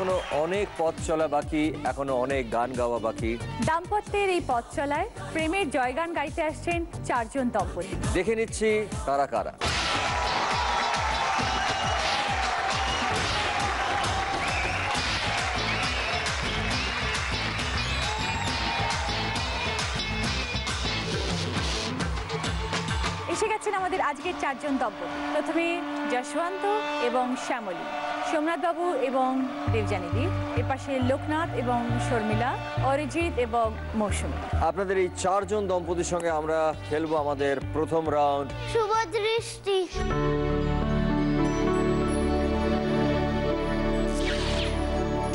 এখনো অনেক পথ চলা বাকি, এখনো অনেক গান গাওয়া বাকি। দাম্পত্যের এই পথ চলায় প্রেমের জয়গান গাইতে আসছেন 4 জন দম্পতি। দেখে নিচ্ছি কারা কারা। এসে গেছেন আমাদের আজকের 4 জন দম্পতি। প্রথমে যশবন্ত এবং শ্যামলী, সোমনাথ বাবু এবং দেবযানীদি, এর পাশে লোকনাথ এবং শর্মিলা, অরিজিৎ এবং মৌসুমী। আপনাদের এই 4 জন দম্পতির সঙ্গে আমরা খেলবো আমাদের প্রথম রাউন্ড শুভ দৃষ্টি।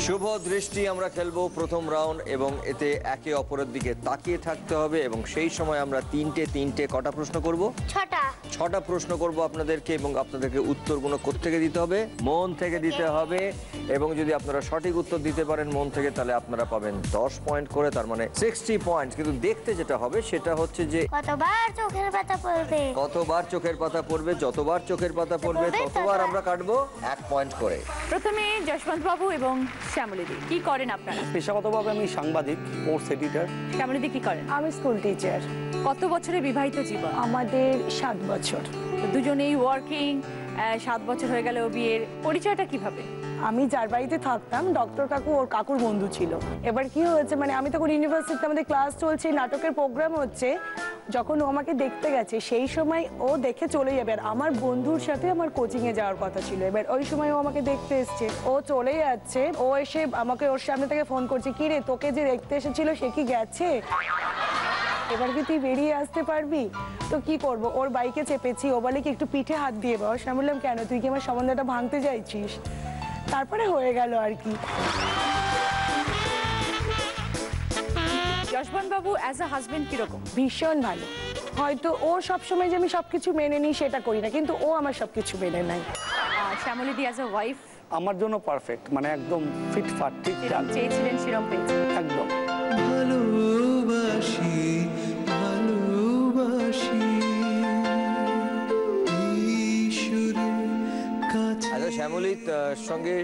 শুভ দৃষ্টি আমরা খেলবো প্রথম রাউন্ড, এবং এতে একে অপরের দিকে তাকিয়ে থাকতে হবে এবং সেই সময় আমরা তিনটে কটা প্রশ্ন করব? 6টা প্রশ্ন করব আপনাদেরকে, এবং আপনাদেরকে উত্তরগুলো কোত্থেকে দিতে হবে? মন থেকে দিতে হবে। এবং যদি আপনারা সঠিক উত্তর দিতে পারেন মন থেকে, তাহলে আপনারা পাবেন 10 পয়েন্ট করে, তার মানে 60 পয়েন্ট। কিন্তু দেখতে যেটা হবে সেটা হচ্ছে যে কতবার চোখের পাতা পড়বে, কতবার চোখের পাতা পড়বে, যতবার চোখের পাতা পড়বে ততবার আমরা কাটবো 1 পয়েন্ট করে। প্রথমে যশবন্ত বাবু এবং শ্যামলীদি, কি করেন আপনারা? পেশাগতভাবে আমি সাংবাদিক, স্পোর্টস এডিটর। শ্যামলীদি কি করেন? আমি স্কুল টিচার। কত বছরের বিবাহিত জীবন? আমাদের 7 বছর। দুজনেই ওয়ার্কিং, 7 বছর হয়ে গেল বিয়ের। পরিচয়টা কিভাবে? আমি যার বাড়িতে থাকতাম, ডক্টর কাকু ওর কাকুর বন্ধু ছিল। এবার কি হয়েছে, মানে আমি তখন ইউনিভার্সিটিতে আমাদের ক্লাস চলছে, নাটকের প্রোগ্রাম হচ্ছে, যখন ও আমাকে দেখতে গেছে সেই সময় ও দেখে চলে যাবে। আর আমার বন্ধুর সাথে আমার কোচিংয়ে যাওয়ার কথা ছিল। এবার ওই সময় ও আমাকে দেখতে এসছে, ও চলে যাচ্ছে, ও এসে আমাকে ওর সামনে থেকে ফোন করছে, কি রে তোকে যে দেখতে এসেছিল সে কি গেছে, এবার কি তুই বেরিয়ে আসতে পারবি? তো কি করব, ওর বাইকে চেপেছি, ও বলে কি একটু পিঠে হাত দিয়ে বস। আমি বললাম কেন, তুই কি আমার সম্বন্ধটা ভাঙতে চাইছিস? তারপরে হয়ে গেল আর কি। যশবন্ত বাবু অ্যাজ আ হাজবেন্ড কিরকম? ভীষণ ভালো। হয়তো ও সবসময় যে আমি সবকিছু মেনে নিই সেটা করি না, কিন্তু ও আমার সবকিছু মেনে নেয়। শ্যামলীদি অ্যাজ আ ওয়াইফ? আমার জন্য পারফেক্ট, মানে একদম ফিটফাট, ঠিকঠাক। চেয়েছিলেন সেরকম পেয়েছেন? একদম। ভালোবাসি ভালোবাসি আচ্ছা, শ্যামলীর সঙ্গে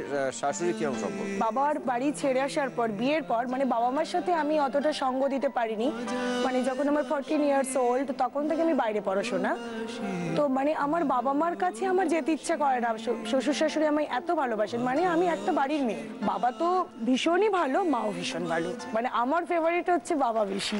শাশুড়ি কিরকম সম্পর্ক? বাবার বাড়ি ছেড়ে আসার পর, বিয়ের পর, মানে বাবা মার সাথে আমি অতটা সঙ্গ দিতে পারিনি। মানে যখন আমার 14 ইয়ার্স ওল্ড, তখন থেকে আমি বাইরে পড়াশোনা। তো মানে আমার বাবা মার কাছে আমার যেতে ইচ্ছা করে না। শ্বশুর শাশুড়ি আমায় এত ভালোবাসেন, মানে আমি একটা বাড়ির মেয়ে। বাবা তো ভীষণই ভালো, মাও ভীষণ ভালো, মানে আমার ফেভারিট হচ্ছে বাবা বেশি।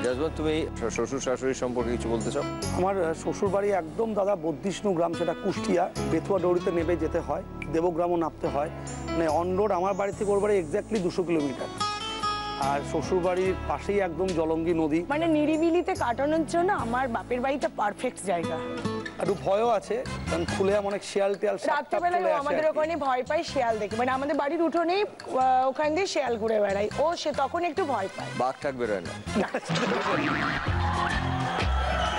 যশবন্ত, তুমি শ্বশুর শাশুড়ির সম্পর্কে কিছু বলতে চাও? আমার শ্বশুর বাড়ি একদম দাদা বদ্ধিষ্ণু গ্রাম, সেটা কুষ্টিয়া। বেতুয়া ডৌরিতে নেমে যেতে হয়, দেবগ্রামও নামতে হয়। মানে অন রোড আমার বাড়ি থেকে ওর বাড়ি এক্স্যাক্টলি 200 কিলোমিটার। আর শ্বশুর বাড়ির পাশেই একদম জলঙ্গি নদী। মানে নিরিবিলিতে কাটানোর জন্য আমার বাপের বাড়িটা পারফেক্ট জায়গা। একটু ভয়ও আছে, কারণ খুলে অনেক শিয়াল টিয়াল রাত্রেবেলায় আমাদের ওখানে ভয় পায় শিয়াল দেখে। মানে আমাদের বাড়ির উঠোনেই ওখান দিয়ে শিয়াল ঘুরে বেড়ায়, ও সে তখন একটু ভয় পায়। বাঘ টাক বেরোয় না?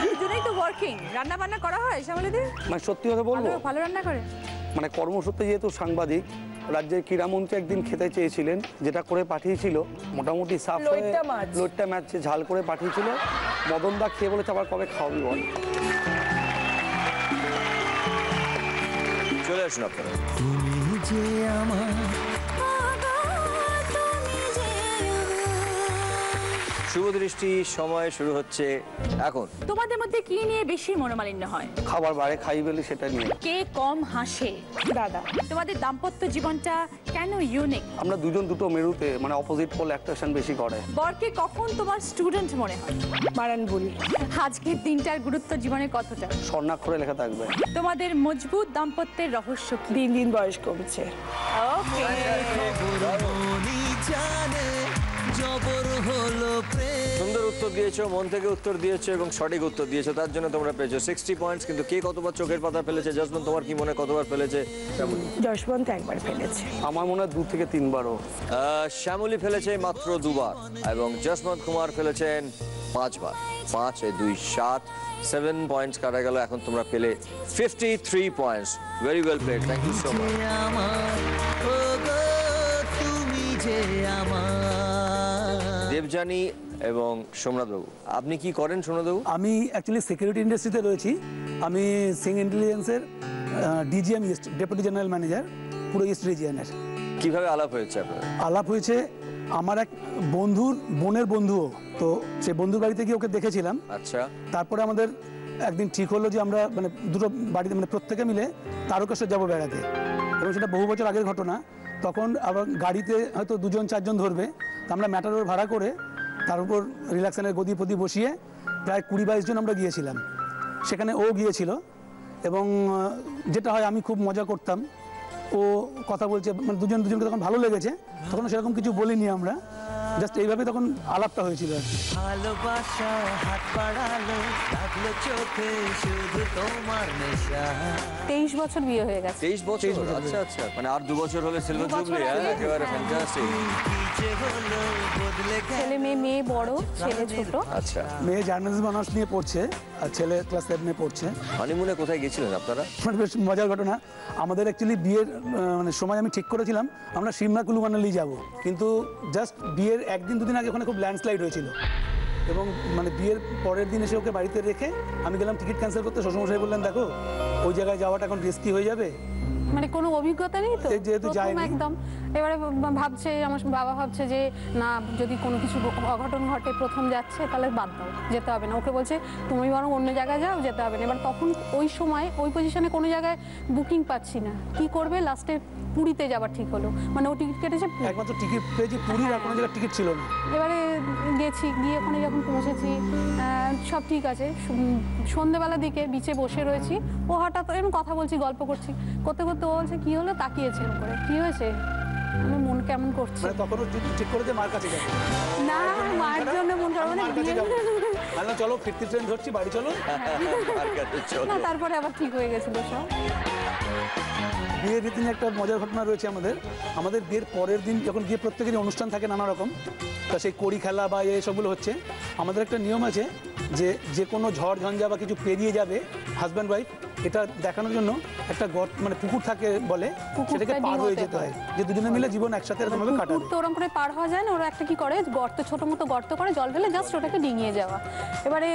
দুজনেই তো ওয়ার্কিং। রান্না বান্না করা হয় শ্যামলীদি? মানে সত্যি কথা বলবো, ভালো রান্না করে। মানে কর্মসূত্রে যেহেতু সাংবাদিক, রাজ্যের ক্রীড়ামন্ত্রী একদিন খেতে চেয়েছিলেন, যেটা করে পাঠিয়েছিল মোটামুটি সাফ হয়ে লোটটা মাছ ঝাল করে পাঠিয়েছিল। মদনদা খেয়ে বলেছে আবার কবে খাওয়াবি বল। চলে আসুন আপনারা। তুমি যে আমার শুভ দৃষ্টি সময় শুরু হচ্ছে এখন। তোমাদের মধ্যে কি নিয়ে বেশি মনোমালিন্য হয়? খাবার বাইরে খাই বলি সেটা নিয়ে। কে কম হাসে? দাদা। তোমাদের দাম্পত্য জীবনটা কেন ইউনিক? আমরা দুজন দুটো মেরুতে, মানে অপোজিট পোল অ্যাট্রাকশন বেশি করে। বরকে কখন তোমার স্টুডেন্ট মনে হয়? মারান বলি। আজকের দিনটার গুরুত্ব জীবনে কতটা? স্বর্ণাক্ষরে লেখা থাকবে। তোমাদের মজবুত দাম্পত্যের রহস্য কি? দিন দিন বয়স কমছে। ওকে, জানে জবর হলো প্রেম। সুন্দর উত্তর দিয়েছো, মন থেকে উত্তর দিয়েছো এবং সঠিক উত্তর দিয়েছো, তার জন্য তোমরা পেয়েছো 60 পয়েন্টস। কিন্তু কে কতবার চোখের পাতা ফেলেছে? যশবন্ত, তোমার কি মনে কতবার ফেলেছে? যশবন্ত একবার ফেলেছে। আমার মনে হয় 2 থেকে 3 বারও। শ্যামলী ফেলেছে মাত্র 2 বার, এবং যশবন্ত কুমার ফেলেছেন 5 বার। 5 এ 2 7, 7 পয়েন্টস কাটা গেল। এখন তোমরা পেলে 53 points. Very well played, thank you so much. তুমি যে আমার। দেবযানী এবং সোমনাথ বাবু, আপনি কি করেন সোমনাথ বাবু? আমি অ্যাকচুয়ালি সিকিউরিটি ইন্ডাস্ট্রিতে রয়েছি। আমি সিং ইন্টেলিজেন্সের DGM east, deputy general manager পুরো ইস্ট রিজিয়নের। কিভাবে আলাপ হয়েছে আপনার? আলাপ হয়েছে আমার এক বন্ধুর বোনের বন্ধুও, তো সেই বন্ধুর বাড়িতে গিয়ে ওকে দেখেছিলাম। আচ্ছা, তারপরে আমাদের একদিন ঠিক হলো যে আমরা মানে দুটো বাড়িতে মানে প্রত্যেকে মিলে তারকেশ্বর যাবো বেড়াতে, এবং সেটা বহু বছর আগের ঘটনা। তখন আবার গাড়িতে হয়তো 2-4 জন ধরবে, তো আমরা ম্যাটাডোর ভাড়া করে তার উপর রিল্যাক্সানের গদি পদি বসিয়ে প্রায় 20-22 জন আমরা গিয়েছিলাম। সেখানে ও গিয়েছিল, এবং যেটা হয় আমি খুব মজা করতাম, ও কথা বলছে, মানে দুজনকে তখন ভালো লেগেছে, তখন সেরকম কিছু বলিনি আমরা, জাস্ট এইভাবে তখন আলাপটা হয়েছিল আর কি। ভালোবাসা হাত বাড়ালো, লাগলো চোখে শুধু তোমার নেশা। 23 বছর বিয়ে হয়ে গেছে। 23 বছর? আচ্ছা আচ্ছা, মানে আর 2 বছর হলে সিলভার জুবলি। একেবারে ফ্যান্টাস্টিক। কি যে হলো বদলে ছেলে মেয়ে বড়, ছেলে ছোট। আচ্ছা, মেয়ে জার্নালিজম অনার্স নিয়ে পড়ছে আর ছেলে ক্লাস 7-এ পড়ছে। হানিমুনে কোথায় গেছিলেন আপনারা? মানে বেশ মজার ঘটনা, আমাদের অ্যাকচুয়ালি বিয়ের মানে সময় আমি ঠিক করেছিলাম আমরা সিমলা কুলু মানালি যাব, কিন্তু জাস্ট বিয়ের 1-2 দিন আগে ওখানে খুব ল্যান্ডস্লাইড হয়েছিল, এবং মানে বিয়ের পরের দিন এসে ওকে বাড়িতে রেখে আমি গেলাম টিকিট ক্যান্সেল করতে। শ্বশুরমশাই বললেন দেখো ওই জায়গায় যাওয়াটা এখন রিস্কি হয়ে যাবে, মানে কোনো অভিজ্ঞতা নেই তো, যেহেতু প্রথম যায়নি। একদম। এবারে ভাবছে, আমার বাবা ভাবছে যে না, যদি কোনো কিছু অঘটন ঘটে, প্রথম যাচ্ছে, তাহলে বাদ দাও, যেতে হবে না। ওকে বলছে তুমি বরং অন্য জায়গায় যাও, যেতে হবে না। এবার তখন ওই সময় ওই পজিশনে কোনো জায়গায় বুকিং পাচ্ছি না, কি করবে? লাস্টে পুরীতে যাবার ঠিক হলো, মানে ও টিকিট কেটেছে একমাত্র টিকিট পেয়েছি পুরীর, আর কোনো জায়গায় টিকিট ছিল না। এবারে গেছি, গিয়ে ওখানে যখন পৌঁছেছি সব ঠিক আছে। সন্ধ্যেবেলার দিকে বিচে বসে রয়েছি, ও হঠাৎ এরকম কথা বলছি, গল্প করছি, করতে করতে ও বলছে কি হলো, তাকিয়েছে করে, কি হয়েছে, আমি মন কেমন করছে। মানে তখনও ঠিক করেছে মার কাছে যাবে না, মায়ের জন্য মন খারাপ, মানে মার কাছে যাবো। বললাম চলো ফিরতি ট্রেন ধরছি, বাড়ি চলো। আর কাছে চলো। না, তারপরে আবার ঠিক হয়ে গেছিল সব। বিয়ের রীতি নিয়ে একটা মজার ঘটনা রয়েছে আমাদের। আমাদের বিয়ের পরের দিন যখন গিয়ে প্রত্যেকেরই অনুষ্ঠান থাকে নানা রকম, তা সেই কড়ি খেলা বা এসবগুলো হচ্ছে, আমাদের একটা নিয়ম আছে যে যে কোনো ঝড় ঝঞ্ঝা বা কিছু পেরিয়ে যাবে হাজব্যান্ড ওয়াইফ, এটা দেখানোর জন্য একটা মানে পুকুর থাকে বলে, সেটাকে পার হয়ে যেতে হয়, যে দুজনে মিলে জীবন একসাথে এরকমভাবে কাটাবে। তো ওরকম করে পার হওয়া যায় না, ওরা একটা কি করে, গর্ত, ছোট মতো গর্ত করে, জল ঢেলে জাস্ট ওটাকে ডিঙিয়ে যাওয়া। এবারে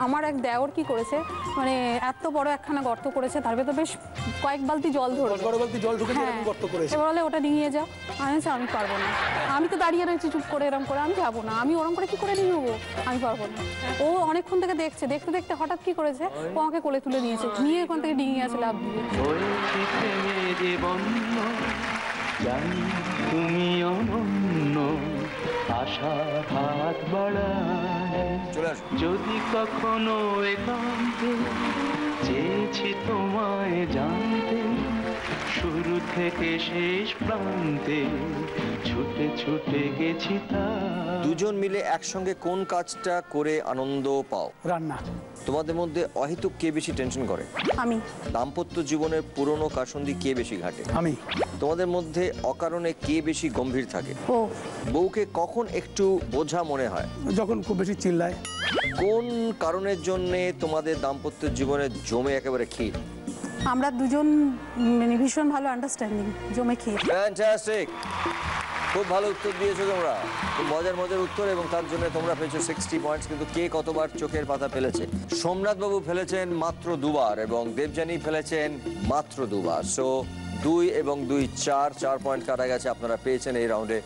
আমার এক দেওর কি করেছে, মানে এত বড় একখানা গর্ত করেছে, তার ভেতর বেশ কয়েক বালতি জল ধরে, 10-12 বালতি জল ঢুকে হ্যাঁ, গর্ত করেছে। এবার বলে ওটা ডিঙিয়ে যাও। আমি পারবো না, আমি তো দাঁড়িয়ে রয়েছি চুপ করে এরকম করে, আমি যাবো না, আমি ওরকম করে কি করে নিয়ে নেবো, আমি পারবো না। ও অনেকক্ষণ থেকে দেখছে, দেখতে দেখতে হঠাৎ কি করেছে, ও আমাকে কোলে তুলে নিয়েছে, নিয়ে ওখান থেকে ডিঙিয়ে আছে লাভ দিয়ে। জানি তুমি অনন্য, আশা হাত বাড়ায় চলে আসুন। যদি কখনো একান্তে চেয়েছি তোমায় জানতে, শুরু থেকে শেষ প্রান্তে ছুটে ছুটে গেছি তা। দুজন মিলে একসঙ্গে কোন কাজটা করে আনন্দ পাও? রান্না। তোমাদের মধ্যে অহেতুক কে বেশি টেনশন করে? আমি। দাম্পত্য জীবনের পুরনো কাসন্দি কে বেশি ঘাটে? আমি। তোমাদের মধ্যে অকারণে কে বেশি গম্ভীর থাকে? ও। বউকে কখন একটু বোঝা মনে হয়? যখন খুব বেশি চিল্লায়। কোন কারণের জন্যে তোমাদের দাম্পত্য জীবনে জমে একেবারে ক্ষীর? আমরা দুজন মানে ভীষণ ভালো আন্ডারস্ট্যান্ডিং, জমে খেয়ে। ফ্যান্টাস্টিক, খুব ভালো উত্তর দিয়েছো তোমরা, খুব মজার উত্তর, এবং তার জন্য তোমরা পেয়েছো 60 পয়েন্টস। কিন্তু কে কতবার চোখের পাতা ফেলেছে? সোমনাথ বাবু ফেলেছেন মাত্র 2বার, এবং দেবযানী ফেলেছেন মাত্র 2বার। সো 2 এবং 2 4 পয়েন্ট কাটা গেছে। আপনারা পেয়েছেন এই রাউন্ডে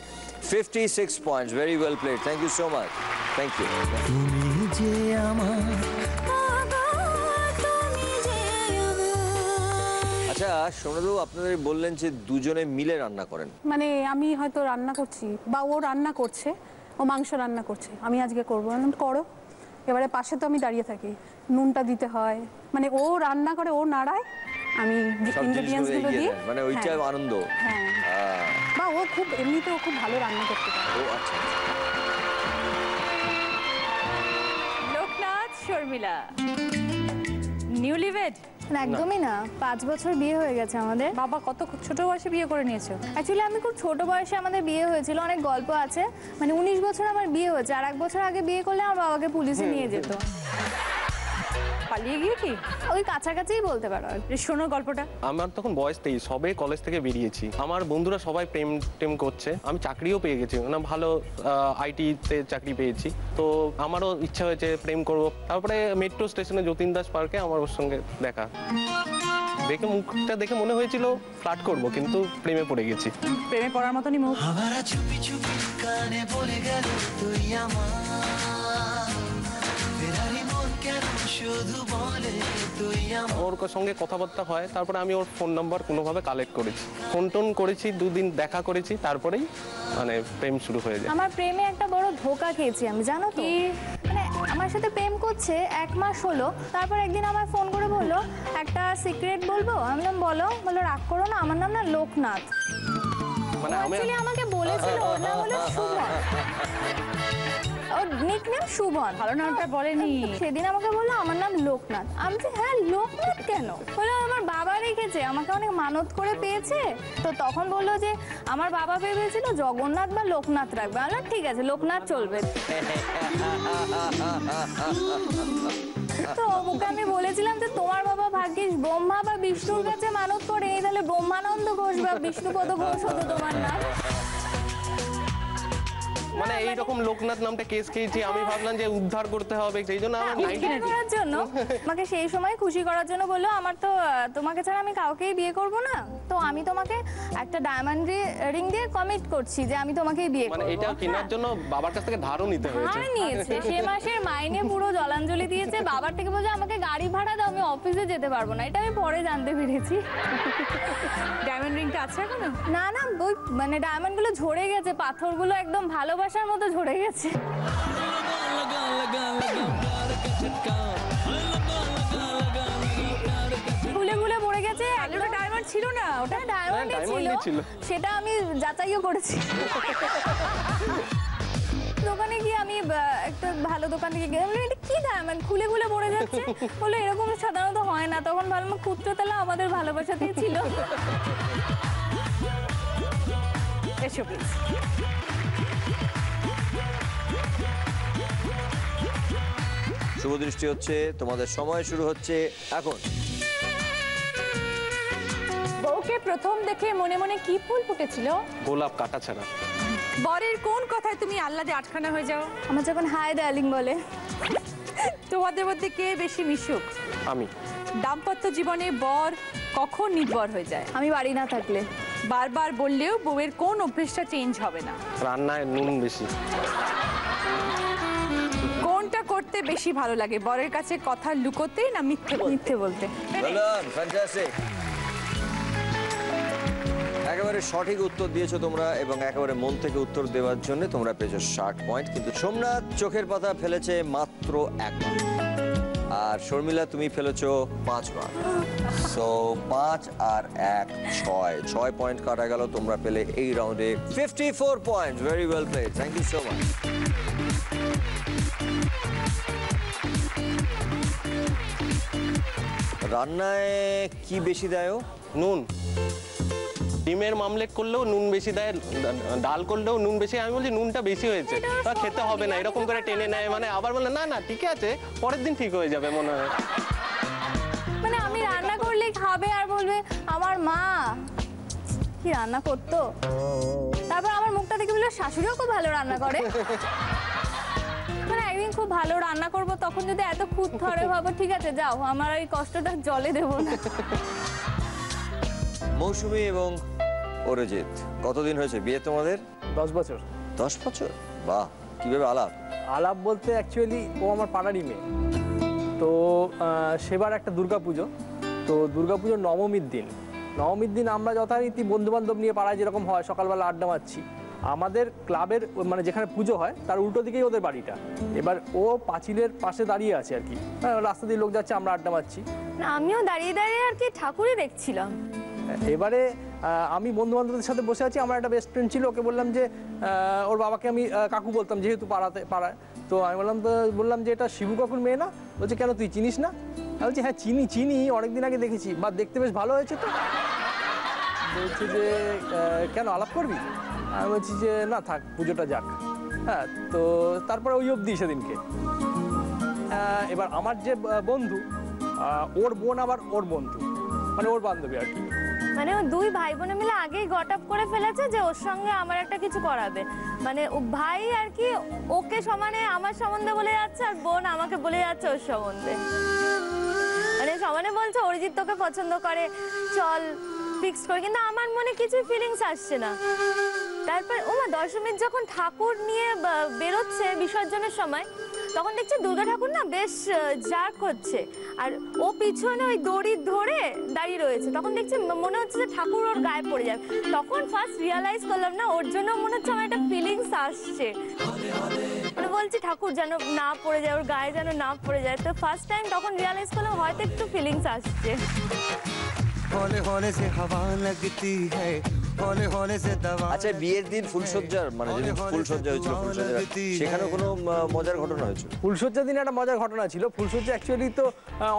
56 points. Very well played, thank you so much. Thank you. তুমি যে আমার। আচ্ছা সোমনাথ বাবু, আপনাদের বললেন যে দুজনে মিলে রান্না করেন। মানে আমি হয়তো রান্না করছি বা ও রান্না করছে, ও মাংস রান্না করছে, আমি আজকে করবো, করো। এবারে পাশে তো আমি দাঁড়িয়ে থাকি, নুনটা দিতে হয়, মানে ও রান্না করে, ও নাড়ায়, আমি সব ইনগ্রেডিয়েন্টস গুলো দিই, মানে ওইটা আনন্দ। হ্যাঁ, বা ও খুব এমনিতেও খুব ভালো রান্না করতে পারে। ও আচ্ছা। লোকনাথ, শর্মিলা, নিউলিভেড? একদমই না, 5 বছর বিয়ে হয়ে গেছে আমাদের। বাবা, কত ছোট বয়সে বিয়ে করে নিয়েছো? অ্যাকচুয়ালি আমি খুব ছোট বয়সে আমাদের বিয়ে হয়েছিল, অনেক গল্প আছে। মানে 19 বছর আমার বিয়ে হয়েছে, আর 1 বছর আগে বিয়ে করলে আমার বাবাকে পুলিশে নিয়ে যেত। পালিয়ে গিয়ে কি? ওই কাছাকাছিই বলতে পারো। শোনো গল্পটা। আমার তখন বয়স 23, সবে কলেজ থেকে বেরিয়েছি। আমার বন্ধুরা সবাই প্রেম টেম করছে, আমি চাকরিও পেয়ে গেছি, মানে ভালো আইটিতে চাকরি পেয়েছি। তো আমারও ইচ্ছা হয়েছে প্রেম করব। তারপরে মেট্রো স্টেশনে যতীন দাস পার্কে আমার ওর সঙ্গে দেখা। দেখে মুখটা দেখে মনে হয়েছিল ফ্লার্ট করব, কিন্তু প্রেমে পড়ে গেছি। প্রেমে পড়ার মতনই মুখ। আমরা চুপি চুপি কানে বলে গেল তুই আমার, ফেরারি মন কেন শুধু বলে তুই আমার। ওর সঙ্গে কথাবার্তা হয়, তারপরে আমি ওর ফোন নাম্বার কোনোভাবে কালেক্ট করেছি, ফোন টোন করেছি, 2 দিন দেখা করেছি, তারপরেই মানে প্রেম শুরু হয়ে যায়। আমার প্রেমে একটা বড় ধোকা খেয়েছি আমি, জানো তো। মানে আমার সাথে প্রেম করছে 1 মাস হলো, তারপর একদিন আমার ফোন করে বললো একটা সিক্রেট বলবো। আমি বললাম বলো। বললো রাগ করো না, আমার নাম না লোকনাথ। মানে আমি অ্যাকচুয়ালি আমাকে বলেছিল ওর নাম হলো শুভন, ওর নিকনেম শুভন। ভালো নামটা বলেনি। সেদিন আমাকে বললো আমার নাম লোকনাথ। আমি বলছি হ্যাঁ লোকনাথ কেন? বললো আমার বাবা রেখেছে, আমাকে অনেক মানত করে পেয়েছে। তো তখন বললো যে আমার বাবা ভেবেছিল জগন্নাথ বা লোকনাথ রাখবে। আমি বললাম ঠিক আছে লোকনাথ চলবে। তো ওকে আমি বলেছিলাম যে তোমার বাবা ভাগ্যিস ব্রহ্মা বা বিষ্ণুর কাছে মানত করে, তাহলে ব্রহ্মানন্দ ঘোষ বা বিষ্ণুপদ ঘোষ হতো তোমার নাম। মানে এইরকম লোকনাথ নামটা কেস খেয়েছি, আমি ভাবলাম যে উদ্ধার করতে হবে, সেই জন্য আমার উদ্ধার করার জন্য আমাকে সেই সময় খুশি করার জন্য বললো আমার তো তোমাকে ছাড়া আমি কাউকেই বিয়ে করব না, তো আমি তোমাকে একটা ডায়মন্ড রিং দিয়ে কমিট করছি যে আমি তোমাকেই বিয়ে করব। মানে এটা কেনার জন্য বাবার কাছ থেকে ধারও নিতে হয়েছে। ধার নিয়েছে, সে মাসের মাইনে পুরো জলাঞ্জলি দিয়েছে। বাবার থেকে বলছে আমাকে গাড়ি ভাড়া দাও, আমি অফিসে যেতে পারবো না। এটা আমি পরে জানতে পেরেছি। ডায়মন্ড রিংটা আছে এখনো? না না, ওই মানে ডায়মন্ডগুলো ঝরে গেছে, পাথরগুলো একদম ভালোবাসার মতো ঝরে গেছে। খুলে খুলে পড়ে গেছে। ওটা ডায়মন্ড ছিল না, ওটা ডায়মন্ডই ছিল, সেটা আমি যাচাইও করেছি। দোকানে গিয়ে আমি একটা ভালো দোকান থেকে গিয়ে এটা কি ডায়মন্ড খুলে খুলে পড়ে যাচ্ছে। বলে এরকম সাধারণত হয় না। তখন ভাবলাম ক্ষুদ্রতলা আমাদের ভালোবাসাতেই ছিল। এসো প্লিজ। শুভ দৃষ্টি হচ্ছে, তোমাদের সময় শুরু হচ্ছে এখন। বউকে প্রথম দেখে মনে মনে কি ফুল ফুটেছিল? গোলাপ কাটা ছাড়া। বরের কোন কথায় তুমি আহ্লাদে আটখানা হয়ে যাও? আমার যখন হাই ডার্লিং বলে। তোমাদের মধ্যে কে বেশি মিশুক? আমি। দাম্পত্য জীবনে বর কখন নির্ভর হয়ে যায়? আমি বাড়ি না থাকলে। বারবার বললেও বউয়ের কোন অভ্যেসটা চেঞ্জ হবে না? রান্নায় নুন বেশি। কোনটা করতে বেশি ভালো লাগে, বরের কাছে কথা লুকোতে না মিথ্যে বলতে? মিথ্যে বলতে। Well done, fantastic. একেবারে সঠিক উত্তর দিয়েছো তোমরা, এবং একেবারে মন থেকে উত্তর দেওয়ার জন্য তোমরা পেয়েছো 60 পয়েন্ট। কিন্তু সোমনাথ চোখের পাতা ফেলেছে মাত্র 1 বার, আর শর্মিলা তুমি ফেলেছো 5 বার। সো 5 আর 1 6 পয়েন্ট কাটা গেল। তোমরা পেলে এই রাউন্ডে 54 point. Very well played, thank you so much. রান্নায় কি বেশি দেয়? নুন। ডিমের মামলেট করলেও নুন বেশি দেয়, ডাল করলেও নুন বেশি। আমি বলছি নুনটা বেশি হয়েছে, তা খেতে হবে না, এরকম করে টেনে নেয়। মানে আবার বলে না না ঠিক আছে, পরের দিন ঠিক হয়ে যাবে মনে হয়। মানে আমি রান্না করলে খাবে আর বলবে আমার মা কি রান্না করতো। তারপর আমার মুখটা দেখে বললো শাশুড়িও খুব ভালো রান্না করে। মানে একদিন খুব ভালো রান্না করব, তখন যদি এত খুঁত ধরে ভাবো ঠিক আছে যাও, আমার এই কষ্টটা জলে দেবো না। মৌসুমী এবং অরিজিৎ, কতদিন হয়েছে বিয়ে তোমাদের? 10 বছর। 10 বছর? বাহ, কিভাবে আলাপ? আলাপ বলতে অ্যাকচুয়ালি ও আমার পাড়ারই মেয়ে। তো সেবার একটা দুর্গাপুজো, তো দুর্গাপুজোর নবমীর দিন আমরা যথারীতি বন্ধুবান্ধব নিয়ে পাড়ায় যেরকম হয় সকালবেলা আড্ডা মারছি। আমাদের ক্লাবের মানে যেখানে পুজো হয় তার উল্টো দিকেই ওদের বাড়িটা। এবার ও পাঁচিলের পাশে দাঁড়িয়ে আছে আর কি, রাস্তা দিয়ে লোক যাচ্ছে, আমরা আড্ডা মারছি। আমিও দাঁড়িয়ে দাঁড়িয়ে আর কি ঠাকুরই দেখছিলাম। এবারে আমি বন্ধু বান্ধবদের সাথে বসে আছি, আমার একটা বেস্ট ফ্রেন্ড ছিল, ওকে বললাম যে ওর বাবাকে আমি কাকু বলতাম যেহেতু পাড়ায়। তো আমি বললাম যে এটা শিবু কাকুর মেয়ে না? বলছে কেন তুই চিনিস না? আমি বলছি হ্যাঁ চিনি অনেকদিন আগে দেখেছি, বা দেখতে বেশ ভালো হয়েছে। তো বলছি যে কেন আলাপ করবি? আমি বলছি যে না থাক, পুজোটা যাক। হ্যাঁ, তো তারপরে ওই অবধি সেদিনকে। এবার আমার যে বন্ধু, ওর বোন আবার ওর বন্ধু, মানে ওর বান্ধবী আর কি। মানে ও দুই ভাই বোনে মিলে আগেই গট আপ করে ফেলেছে যে ওর সঙ্গে আমার একটা কিছু করাবে। মানে ও ভাই আর কি ওকে সমানে আমার সম্বন্ধে বলে যাচ্ছে, আর বোন আমাকে বলে যাচ্ছে ওর সম্বন্ধে। মানে সমানে বলছে অরিজিৎ অরিজিৎ তোকে পছন্দ করে, চল ফিক্স করে, কিন্তু আমার মনে কিছুই ফিলিংস আসছে না। তারপর ওমা দশমীর যখন ঠাকুর নিয়ে বেরোচ্ছে বিসর্জনের সময়, তখন দেখছি দুর্গা ঠাকুর না বেশ জার্ক হচ্ছে, আর ও পিছনে ওই দড়ি ধরে দাঁড়িয়ে রয়েছে। তখন দেখছি মনে হচ্ছে যে ঠাকুর ওর গায়ে পড়ে যাবে। তখন ফার্স্ট রিয়ালাইজ করলাম না ওর জন্য মনে হচ্ছে আমার একটা ফিলিংস আসছে, মানে বলছি ঠাকুর যেন না পড়ে যায়, ওর গায়ে যেন না পড়ে যায়। তো ফার্স্ট টাইম তখন রিয়ালাইজ করলাম হয়তো একটু ফিলিংস আসছে। होने होने से हवा लगती है, होने होने से दवा। আচ্ছা, বিয়ের দিন ফুলসজ্জার মানে যেদিন ফুলসজ্জা হয়েছিল, ফুলসজ্জা সেখানে কোনো মজার ঘটনা হয়েছিল? ফুলসজ্জার দিনে একটা মজার ঘটনা ছিল। ফুলসজ্জা অ্যাকচুয়ালি তো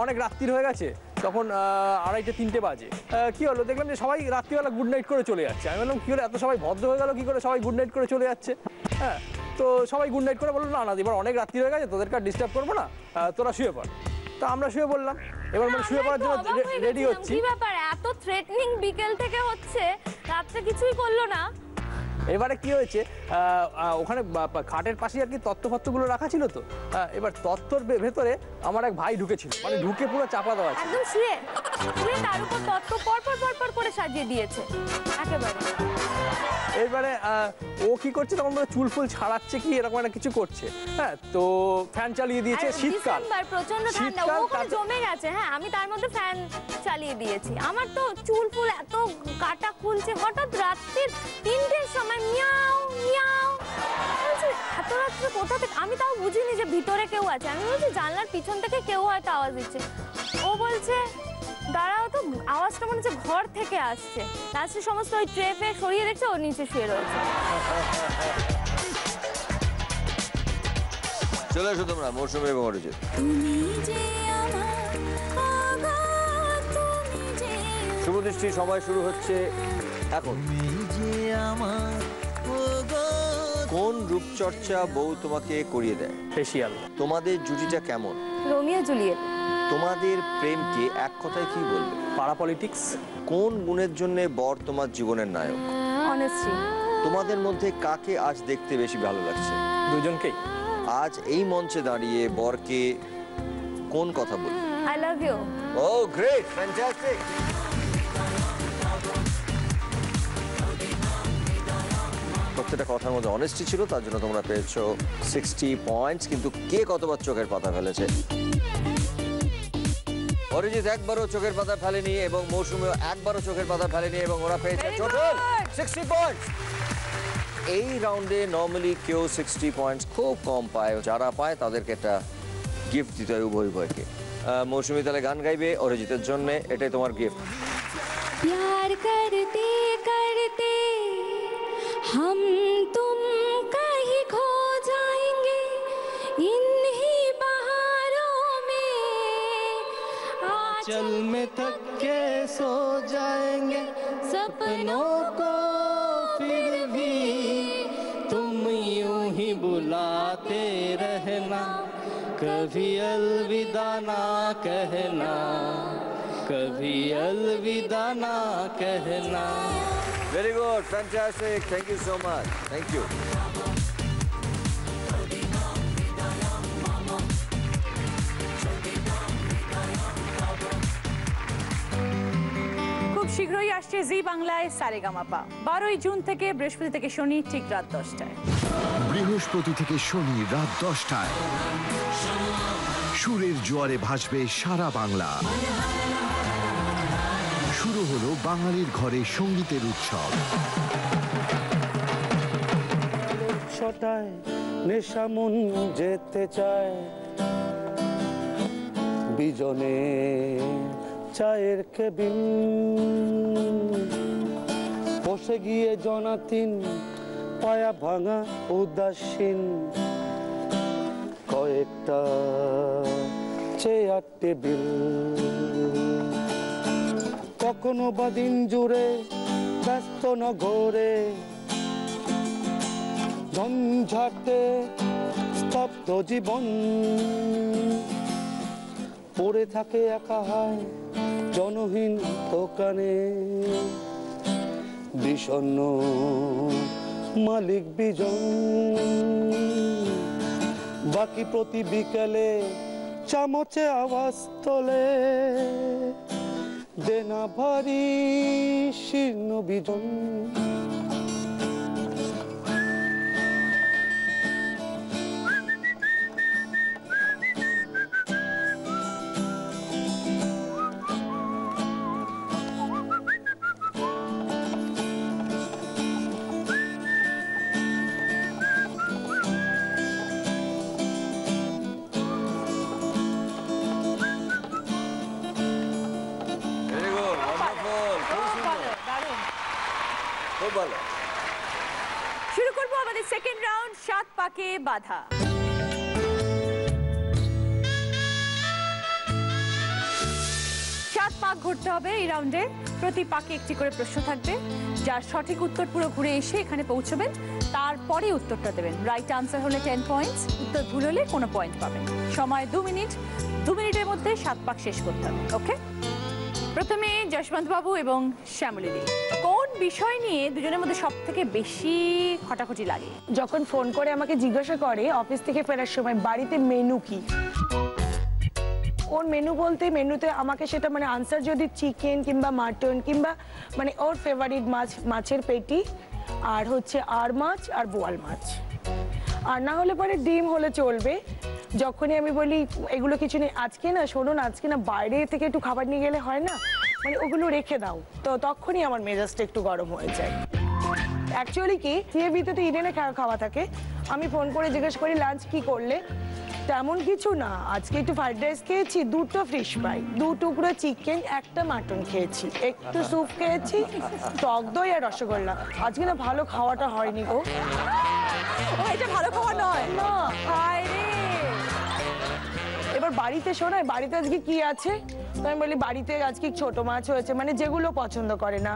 অনেক রাত্রির হয়ে গেছে, তখন 2:30-3টে বাজে। কি হলো, দেখলাম যে সবাই রাত্রিবেলা গুড নাইট করে চলে যাচ্ছে। আমি বললাম কি হলো, এত সবাই ভদ্র হয়ে গেল কি করে, সবাই গুড নাইট করে চলে যাচ্ছে। হ্যাঁ, তো সবাই গুড নাইট করে বললো না না এবার অনেক রাত্রি হয়ে গেছে, তোদেরকে আর ডিস্টার্ব করবো না, তোরা শুয়ে পড়। তো আমরা শুয়ে পড়লাম। এবার মানে শুয়ে পড়ার জন্য রেডি হচ্ছি। কি ব্যাপার, এত থ্রেটনিং বিকেল থেকে হচ্ছে, রাত্রে কিছুই করলো না? এবারে কি হয়েছে, ওখানে খাটের পাশে আর কি তত্ত্বপত্রগুলো রাখা ছিল। তো এবার তত্ত্বর ভেতরে আমার এক ভাই ঢুকেছিল, মানে ঢুকে পুরো চাপা দেওয়া ছিল একদম শুয়ে শুয়ে, তার উপর তত্ত্ব পর করে সাজিয়ে দিয়েছে একেবারে। এবারে ও কি করছে, তখন চুল ফুল ছাড়াচ্ছে কি এরকম একটা কিছু করছে। হ্যাঁ, তো ফ্যান চালিয়ে দিয়েছে, শীতকাল প্রচন্ড ঠান্ডা, ও ওখানে জমে গেছে। হ্যাঁ, আমি তার মধ্যে ফ্যান চালিয়ে দিয়েছি। আমার তো চুল ফুল এত কাটা খুলছে, হঠাৎ রাত্রির 3টের সময় মিয়াও মিয়াও এত রাত্রে কোথা থেকে, আমি তাও বুঝিনি যে ভিতরে কেউ আছে। আমি বলছি জানলার পিছন থেকে কেউ হয়তো আওয়াজ দিচ্ছে। ও বলছে দাঁড়াও, তো আওয়াজটা মনে হচ্ছে ঘর থেকে আসছে। লাস্টে সমস্ত ওই ট্রে ফে সরিয়ে দেখছে ও নিচে শুয়ে রয়েছে। চলে এসো তোমরা, মৌসুমী এবং অরিজিৎ। শুভদৃষ্টি, সময় শুরু হচ্ছে এখন। কোন রূপচর্চা বউ তোমাকে করিয়ে দেয়? ফেসিয়াল। তোমাদের জুটিটা কেমন? Romeo Juliet. তোমাদের প্রেমকে এক কথায় কি বলবে? পাড়া পলিটিক্স। কোন গুণের জন্য বর তোমার জীবনের নায়ক? অনেস্টি। তোমাদের মধ্যে কাকে আজ দেখতে বেশি ভালো লাগছে? দুজনকেই। আজ এই মঞ্চে দাঁড়িয়ে বরকে কোন কথা বলবে? I love you. Oh great, fantastic. প্রত্যেকটা কথার মধ্যে অনেস্টি ছিল, তার জন্য তোমরা পেয়েছো 60 পয়েন্টস। কিন্তু কে কতবার চোখের পাতা ফেলেছে? অরিজিৎ একবারও চোখের পাতা ফেলেনি এবং মৌসুমীও একবারও চোখের পাতা ফেলেনি, এবং ওরা পেয়েছে টোটাল 60 পয়েন্টস। এই রাউন্ডে নর্মালি কেউ 60 পয়েন্টস খুব কম পায়, যারা পায় তাদেরকে একটা গিফট দিতে হয় উভয় উভয়কে। মৌসুমী তাহলে গান গাইবে অরিজিতের জন্য, এটাই তোমার গিফট। प्यार करते करते हम तुम कहीं खो जाएंगे इन्हीं बहारों में, आंचल में थक के सो जाएंगे सपनों को फिर भी तुम यूं ही बुलाते रहना, कभी अलविदा ना कहना, कभी अलविदा ना कहना। Very good, fantastic. Thank you so much. Thank you. খুব শীঘ্রই আসছে জি বাংলায় সারেগামাপা। 12ই জুন থেকে, বৃহস্পতি থেকে শনি, ঠিক রাত 10টায়। বৃহস্পতি থেকে শনি রাত 10টায় সুরের জোয়ারে ভাসবে সারা বাংলা। শুরু হলো বাঙালির ঘরে সঙ্গীতের উৎসব। ছটায় নেশা মন যেতে চায়, বিজনে চায়ের কেবিন বসে গিয়ে জনাতিন পায়া ভাঙা উদাসীন, কয়েকটা চেয়ার টেবিল, কখনো বা দিন জুড়ে ব্যস্ত নগরে ঝঞ্ঝাটে স্তব্ধ জীবন, পড়ে থাকে একা হায় জনহীন দোকানে, বিষণ্ণ মালিক বিজন, বাকি প্রতি বিকেলে চামচে আওয়াজ তোলে ভারী শীর্ণ বিজন। ভেরি গুড, ওয়ান্ডারফুল, খুব সুন্দর, দারুণ। খুব ভালো। শুরু করবো আমাদের সেকেন্ড রাউন্ড, 7 পাকে বাধা। সাত পাক ঘুরতে হবে এই রাউন্ডে। প্রতি পাকে একটি করে প্রশ্ন থাকবে, যার সঠিক উত্তর পুরো ঘুরে এসে এখানে পৌঁছবেন, তারপরে উত্তরটা দেবেন। রাইট আনসার হলে 10 পয়েন্টস, উত্তর ভুল হলে কোনো পয়েন্ট পাবেন। সময় 2 মিনিট, 2 মিনিটের মধ্যে 7 পাক শেষ করতে হবে। ওকে, প্রথমে যশবন্ত বাবু এবং শ্যামলী দি, কোন বিষয় নিয়ে দুজনের মধ্যে সব থেকে বেশি খটাখটি লাগে? যখন ফোন করে আমাকে জিজ্ঞাসা করে অফিস থেকে ফেরার সময় বাড়িতে মেনু কি, ওর মেনু বলতে মেনুতে আমাকে সেটা মানে আনসার যদি চিকেন কিংবা মাটন কিংবা মানে ওর ফেভারিট মাছ, মাছের পেটি আর হচ্ছে আর মাছ আর বোয়াল মাছ, আর না হলে পরে ডিম হলে চলবে। যখনই আমি বলি এগুলো কিছু নেই, আজকে না শোনো না, আজকে না বাইরে থেকে একটু খাবার নিয়ে গেলে হয় না, মানে ওগুলো রেখে দাও, তো তখনই আমার মেজাজটা একটু গরম হয়ে যায়। অ্যাকচুয়ালি কি সিএবিতে তো ইডেনে খাওয়া থাকে, আমি ফোন করে জিজ্ঞেস করি লাঞ্চ কি করলে, তেমন কিছু না, আজকে একটু ফ্রাইড রাইস খেয়েছি, 2টো ফিশ ফ্রাই, 2 টুকরো চিকেন, 1টা মাটন খেয়েছি, একটু স্যুপ খেয়েছি, টক দই আর রসগোল্লা, আজকে না ভালো খাওয়াটা হয়নি গো। ও, এটা ভালো খাওয়া নয় না, হায় রে। এবার বাড়িতে শোনায় বাড়িতে আজকে কি আছে, তো আমি বলি বাড়িতে আজকে ছোট মাছ হয়েছে, মানে যেগুলো পছন্দ করে না,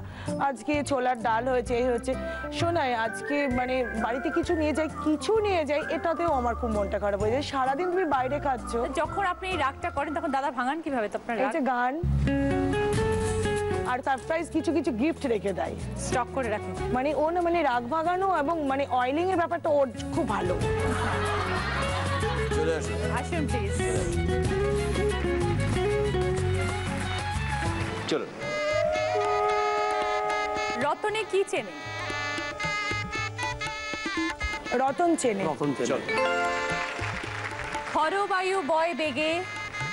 আজকে ছোলার ডাল হয়েছে, এই হচ্ছে, শোনায় আজকে মানে বাড়িতে কিছু নিয়ে যাই, এটাতেও আমার খুব মনটা খারাপ হয়ে যায়। সারাদিন তুমি বাইরে খাচ্ছ। যখন আপনি এই রাগটা করেন তখন দাদা ভাঙান কিভাবে? তো আপনার এই যে গান আর সারপ্রাইজ কিছু কিছু গিফট রেখে দেয়, স্টক করে রাখে, মানে ও না মানে রাগ ভাগানো এবং মানে অয়েলিং এর ব্যাপারটা ওর খুব ভালো। চলে আসুন। আসুন প্লিজ। চলুন। রতনে কি চেনে? রতন চেনে। চল। খরবায়ু বয় বেগে,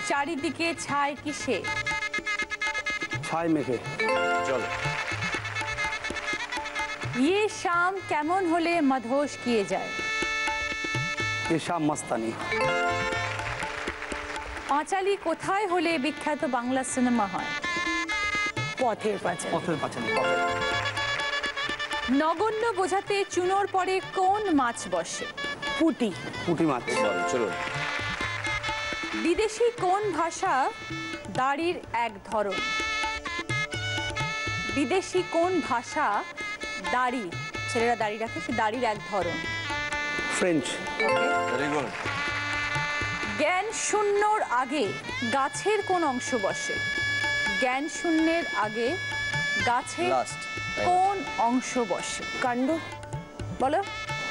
চারিদিকে ছায় কিসে? ছাই মেঘে। চল। ইয়ে শাম কেমন হলে মধোশ কিয়ে যায়? এ শাম মাস্তানি। পাঁচালী কোথায় হলে বিখ্যাত বাংলা সিনেমা হয়? পথের পাঁচালী। পথের পাঁচালী। নগণ্য বোঝাতে চুনোর পরে কোন মাছ বসে? পুঁটি। পুঁটি মাছ। চলুন। বিদেশি কোন ভাষা দাড়ির এক ধরন? বিদেশি কোন ভাষা দাড়ি, ছেলেরা দাড়ি রাখে, সে দাড়ির এক ধরন? ফ্রেঞ্চ। Very good. জ্ঞান শূন্যর আগে গাছের কোন অংশ বসে? জ্ঞান শূন্যের আগে গাছের লাস্ট কোন অংশ বসে? কাণ্ড। বলো।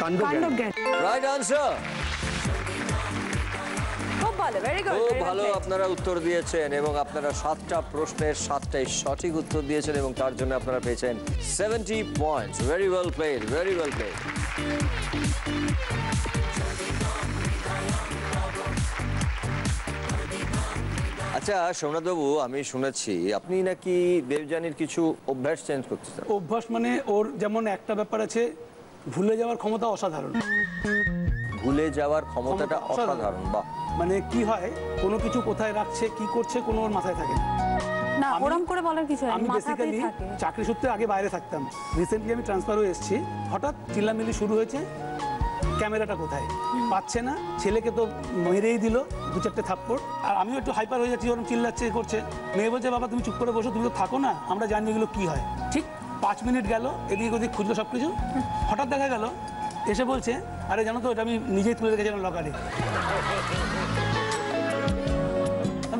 কাণ্ড জ্ঞান। Right answer. খুব ভালো, ভেরি গুড। খুব ভালো আপনারা উত্তর দিয়েছেন এবং আপনারা 7টা প্রশ্নের 7টাই সঠিক উত্তর দিয়েছেন এবং তার জন্য আপনারা পেয়েছেন 70 points. Very well played, very well played. আচ্ছা সোমনাথ বাবু, আমি শুনেছি আপনি নাকি দেবযানীর কিছু অভ্যাস চেঞ্জ করতে চান। অভ্যাস মানে ওর যেমন একটা ব্যাপার আছে, ভুলে যাওয়ার ক্ষমতা অসাধারণ। ভুলে যাওয়ার ক্ষমতাটা অসাধারণ। বাহ। মানে কি হয়, কোনো কিছু কোথায় রাখছে কি করছে কোনো ওর মাথায় থাকে না। না, ওরম করে বলার কিছু নেই, আমি মাথাতেই বেসিক্যালি থাকে। চাকরি সূত্রে আগে বাইরে থাকতাম, রিসেন্টলি আমি ট্রান্সফার হয়ে এসেছি, হঠাৎ চিল্লামিল্লি শুরু হয়েছে, ক্যামেরাটা কোথায় পাচ্ছে না, ছেলেকে তো মেরেই দিল 2-4টে থাপ্পড়, আর আমিও একটু হাইপার হয়ে যাচ্ছি, ওরকম চিল্লাচ্ছে করছে, মেয়ে বলছে বাবা তুমি চুপ করে বসো, তুমি তো থাকো না, আমরা জানি এগুলো কি হয়। ঠিক 5 মিনিট গেল, এদিক ওদিক খুঁজলো সব কিছু, হঠাৎ দেখা গেল এসে বলছে আরে জানো তো এটা আমি নিজেই তুলে রেখেছিলাম লকারে।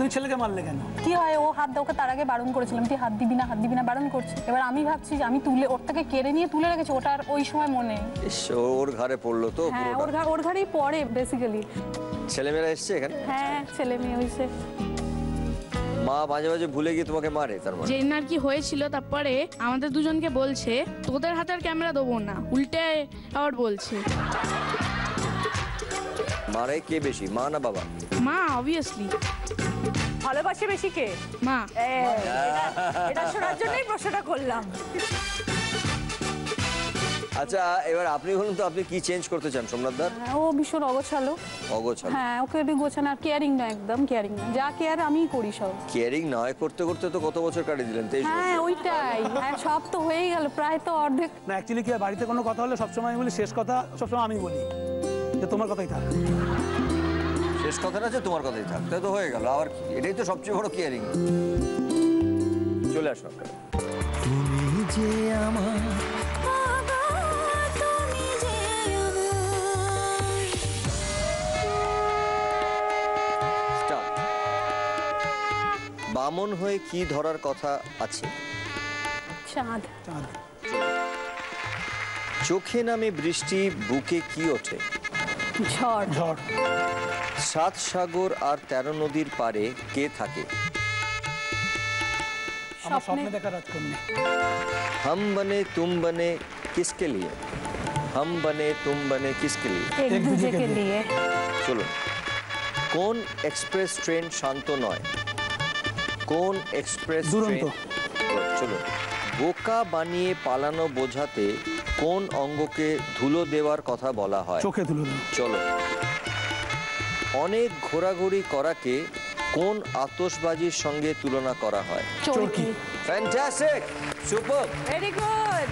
তুমি ছেলেকে মারলে কেন? কি হয়, ও হাত ওকে তার আগে বারণ করেছিলাম, তুই হাত দিবি না বারণ করছে, এবার আমি ভাবছি যে আমি তুলে ওর থেকে কেড়ে নিয়ে তুলে রেখেছি, ওটা আর ওই সময় মনে নেই। ওর ঘরে পড়লো তো হ্যাঁ, পুরোটা। ওর ঘরেই পড়ে বেসিক্যালি। ছেলেমেয়েরা এসছে এখানে? হ্যাঁ, ছেলে মেয়ে হয়েছে। মা মাঝে মাঝে ভুলে গিয়ে তোমাকে মারে তার মানে? যেদিন আর কি হয়েছিল তারপরে আমাদের দুজনকে বলছে তোদের হাতে আর ক্যামেরা দেবো না, উল্টে আবার বলছে। মারে কে বেশি, মা না বাবা? মা অবভিয়াসলি। ভালোবাসে বেশি কে? মা। এটা শোনার জন্যই প্রশ্নটা করলাম। আচ্ছা এবার আপনি বলুন তো, আপনি কি চেঞ্জ করতে চান সোমনাথ দা? ও ভীষণ অগোছালো। অগোছালো? হ্যাঁ, ওকে একটু গোছানো, আর কেয়ারিং না, একদম কেয়ারিং না। যা কেয়ার আমিই করি সব। কেয়ারিং নয় করতে করতে তো কত বছর কাটিয়ে দিলেন? 23 বছর। হ্যাঁ ওইটাই, আর সব তো হয়েই গেল, প্রায় তো অর্ধেক। না অ্যাকচুয়ালি কি হয়, বাড়িতে কোনো কথা হলে সবসময় আমি বলি শেষ কথা সবসময় আমি বলি যে তোমার কথাই থাক। শেষ কথাটা যে তোমার কথাই থাক, তাই তো হয়ে গেল। আবার কি, এটাই তো সবচেয়ে বড় কেয়ারিং। চলে আসো আপনারা। তুমি যে আমার স্টার্ট। বামন হয়ে কি ধরার কথা আছে? চাঁদ। চোখে নামে বৃষ্টি, বুকে কি ওঠে? ঝড়। ঝড়। 7 সাগর আর 13 নদীর পারে কে থাকে? আমার স্বপ্নে দেখা রাজকন্যা। हम बने तुम बने किसके लिए? हम बने तुम बने किसके लिए? এক দুজেকে নিয়ে। চলুন। কোন এক্সপ্রেস ট্রেন শান্ত নয়? কোন এক্সপ্রেস দুরন্ত। ট্রেন? চলুন। বোকা বানিয়ে পালানো বোঝাতে কোন অঙ্গকে ধুলো দেওয়ার কথা বলা হয়? চোখে ধুলো দেওয়া। চলো। অনেক ঘোরাঘুরি করাকে কোন আতশবাজির সঙ্গে তুলনা করা হয়? চরকি। Fantastic, super, very good.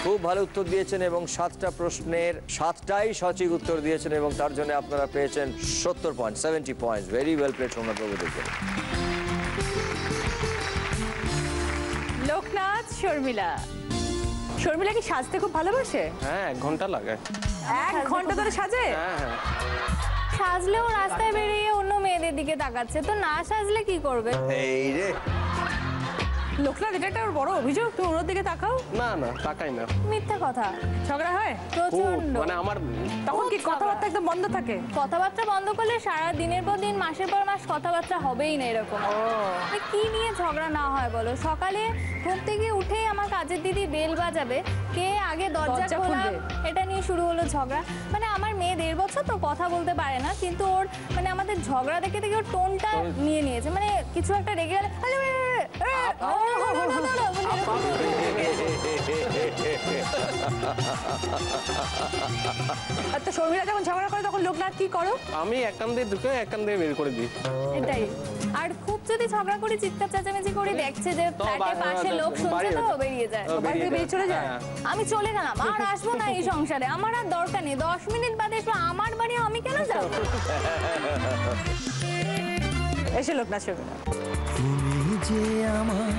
খুব ভালো উত্তর দিয়েছেন এবং 7টা প্রশ্নের 7টাই সঠিক উত্তর দিয়েছেন এবং তার জন্য আপনারা পেয়েছেন 70 point, 70 points. Very well played Somnath বাবু দেখবেন। লোকনাথ, শর্মিলা। শর্মিলা কি সাজতে খুব ভালোবাসে? হ্যাঁ 1 ঘন্টা লাগে। 1 ঘন্টা ধরে সাজে? হ্যাঁ হ্যাঁ। সাজলেও রাস্তায় বেরিয়ে অন্য মেয়েদের দিকে তাকাচ্ছে, তো না সাজলে কি করবে? এই রে, লোকনাথ, এটা একটা বড় অভিযোগ, তুমি ওর দিকে তাকাও। না না তাকাই না। মিথ্যা কথা। ঝগড়া হয় খুব, প্রচন্ড। মানে আমার তখন কি কথাবার্তা একদম বন্ধ থাকে? কথাবার্তা বন্ধ করলে সারা দিনের পর দিন, মাসের পর মাস কথাবার্তা হবেই না এরকম। কি নিয়ে ঝগড়া না হয় বলো? সকালে ঘুম থেকে উঠেই আমার কাজের দিদি বেল বাজাবে, কে আগে দরজা খোলা, এটা নিয়ে শুরু হলো ঝগড়া। মানে আমার মেয়ে 1.5 বছর তো, কথা বলতে পারে না, কিন্তু ওর মানে আমাদের ঝগড়া দেখে দেখে ওর টোনটা নিয়ে নিয়েছে। মানে কিছু একটা রেগে গেলে তো শর্মিলা যখন ঝগড়া করে তখন লোকনাথ কি করো? আমি এক কান দিয়ে ঢুকে এক কান দিয়ে বের করে দিই। এটাই। আর খুব যদি ঝগড়া করি, চিৎকার চেঁচামেচি করি, দেখছে যে ফ্ল্যাটের পাশে লোক শুনছে, তো বেরিয়ে যায়। বাড়ি থেকে বেরিয়ে চলে যায়? আমি চলে গেলাম, আর আসবো না এই সংসারে, আমার আর দরকার নেই। 10 মিনিট বাদে এসে আমার বাড়ি আমি কেন যাবো? এসে লোকনাথ, শর্মিলা। তুমি যে আমার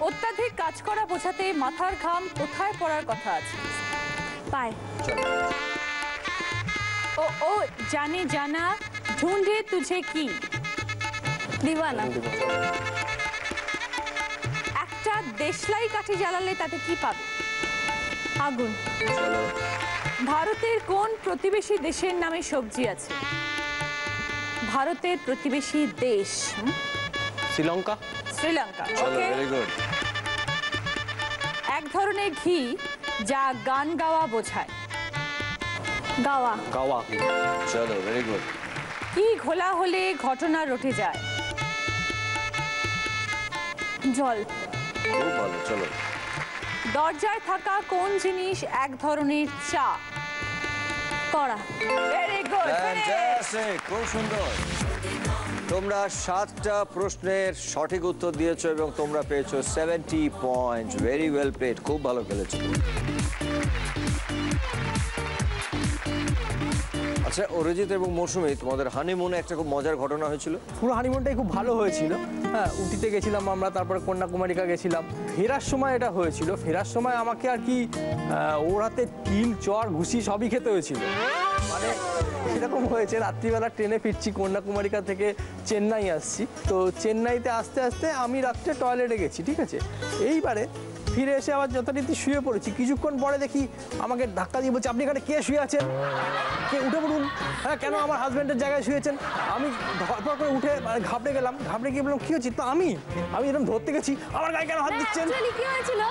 অত্যাধিক কাজ করা বোঝাতে মাথার ঘাম কোথায় পড়ার কথা আছে? পায়। ও ও জানে জানা, ঢুंढे तुझे কি? দিওয়ানা। একটা দেশলাই কাঠি জ্বালালে তাতে কি পাবে? আগুন। ভারতের কোন প্রতিবেশী দেশের নামে সবজি আছে? ভারতের প্রতিবেশী দেশ। শ্রীলঙ্কা। শ্রীলঙ্কা। চলো, ওকে। Very good. এক ধরনের ঘি যা গান গাওয়া বোঝায়। গাওয়া। গাওয়া। চলো, ভেরি গুড। কি ঘোলা হলে ঘটনা রটে যায়? জল। খুব ভালো, চলো। দরজায় থাকা কোন জিনিস এক ধরনের চা? কড়া। Very good. ফ্যান্টাস্টিক, খুব সুন্দর। তোমরা 7টা প্রশ্নের সঠিক উত্তর দিয়েছো এবং তোমরা পেয়েছো 70 পয়েন্টস। ভেরি ওয়েল প্লেড, খুব ভালো খেলেছো। আচ্ছা অরিজিৎ এবং মৌসুমী, তোমাদের হানিমুনে একটা খুব মজার ঘটনা হয়েছিল। পুরো হানিমুনটাই খুব ভালো হয়েছিল। হ্যাঁ, উটিতে গেছিলাম আমরা, তারপরে কন্যাকুমারিকা গেছিলাম। ফেরার সময় এটা হয়েছিল, ফেরার সময় আমাকে আর কি ওর হাতে কিল, চর, ঘুষি সবই খেতে হয়েছিল। মানে এরকম হয়েছে, রাত্রিবেলা ট্রেনে ফিরছি, কন্যাকুমারিকা থেকে চেন্নাই আসছি। তো চেন্নাইতে আসতে আসতে আমি রাত্রে টয়লেটে গেছি, ঠিক আছে। এইবারে ফিরে এসে আবার যথারীতি শুয়ে পড়েছি, কিছুক্ষণ পরে দেখি আমাকে ধাক্কা দিয়ে বলছে, আপনি এখানে কে শুয়ে আছেন, কে উঠে পড়ুন, হ্যাঁ কেন আমার হাজব্যান্ডের জায়গায় শুয়েছেন। আমি ধরপড় করে উঠে ঘাবড়ে গেলাম, ঘাবড়ে গিয়ে বললাম কি হচ্ছে, তো আমি এরকম ধরতে গেছি, আমার গায়ে কেন হাত দিচ্ছেন। কি হয়েছিল,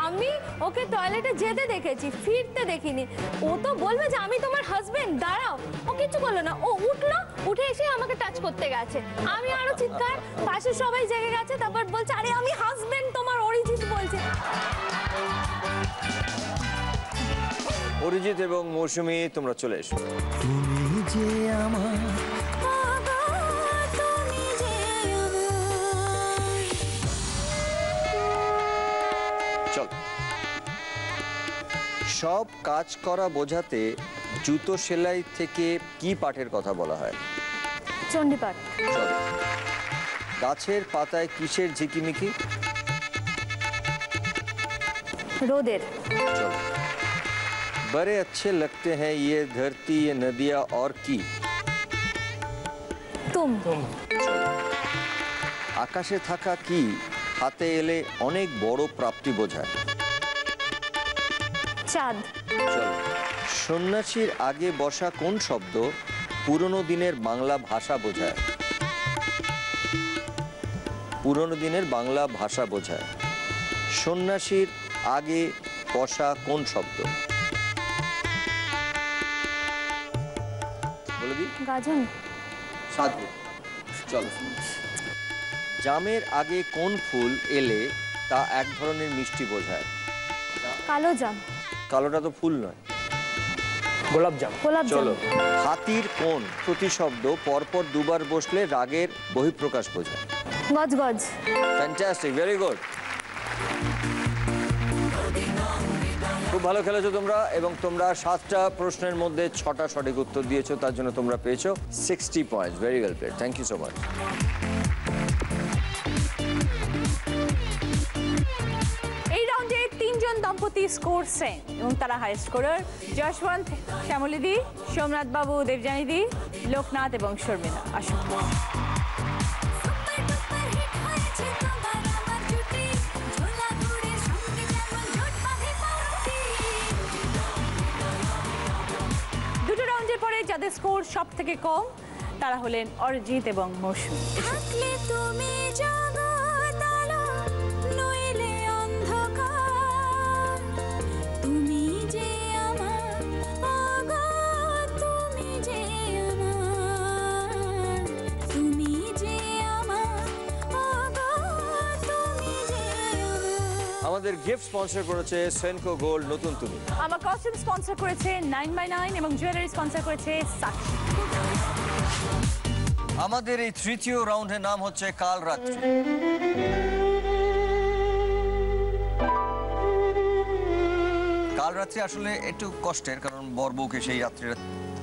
আমি ওকে টয়লেটে যেতে দেখেছি, ফিরতে দেখিনি। ও তো বলবে যে আমি তোমার হাজবেন্ড, দাঁড়াও। ও কিছু বললো না, ও উঠলো, উঠে এসে আমাকে টাচ করতে গেছে। আমি আরো চিৎকার, পাশে সবাই জেগে গেছে। তারপর বলছে আরে আমি হাজবেন্ড তোমার, অরিজিৎ বলছে। অরিজিৎ এবং মৌসুমী তোমরা চলে এসো। তুমি যে আমার চল। সব কাজ করা বোঝাতে জুতো সেলাই থেকে কি পাঠের কথা বলা হয়? চণ্ডীপাঠ। চল। গাছের পাতায় কিসের ঝিকিমিকি? রোদের। चलो बड़े अच्छे लगते हैं ये धरती ये नदियाँ और की? तुम। আকাশে থাকা কি হাতে এলে অনেক বড় প্রাপ্তি বোঝায়? চাঁদ। চলো। সন্ন্যাসীর আগে বসা কোন শব্দ পুরনো দিনের বাংলা ভাষা বোঝায়? পুরনো দিনের বাংলা ভাষা বোঝায়। সন্ন্যাসীর আগে বসা কোন শব্দ? বলে দিই। গাজন। সাধু। চলো। জামের আগে কোন ফুল এলে তা এক ধরনের মিষ্টি বোঝায়? কালো জাম। কালোটা তো ফুল নয়, গোলাপ জাম। চলো। হাতির কোন প্রতিশব্দ পরপর দুবার বসলে রাগের বহিঃপ্রকাশ বোঝায়? গজ গজ। Fantastic, very good. খুব ভালো খেলেছো তোমরা, এবং তোমরা 7টা প্রশ্নের মধ্যে 6টা সঠিক উত্তর দিয়েছো, তার জন্য তোমরা পেয়েছো 60 points. Very well played, thank you so much. এই রাউন্ডে 3 জন দম্পতি স্কোর সেম এবং তারা হাই স্কোরার যশবন্ত, শ্যামলীদি, সোমনাথ বাবু, দেবযানীদি, লোকনাথ এবং শর্মিলা। আসুন। দুটো রাউন্ডের পরে যাদের স্কোর সব থেকে কম তারা হলেন অরিজিৎ এবং মৌসুমী। আমাদের গিফট স্পন্সর করেছে সেনকো গোল্ড নতুন তুমি। আমার কস্টিউম স্পন্সর করেছে 9x9 এবং জুয়েলারি স্পন্সর করেছে সাক্ষী। আমাদের এই তৃতীয় রাউন্ডের নাম হচ্ছে কাল রাত্রি। কাল রাত্রি আসলে একটু কষ্টের, কারণ বর বউকে সেই রাত্রিটা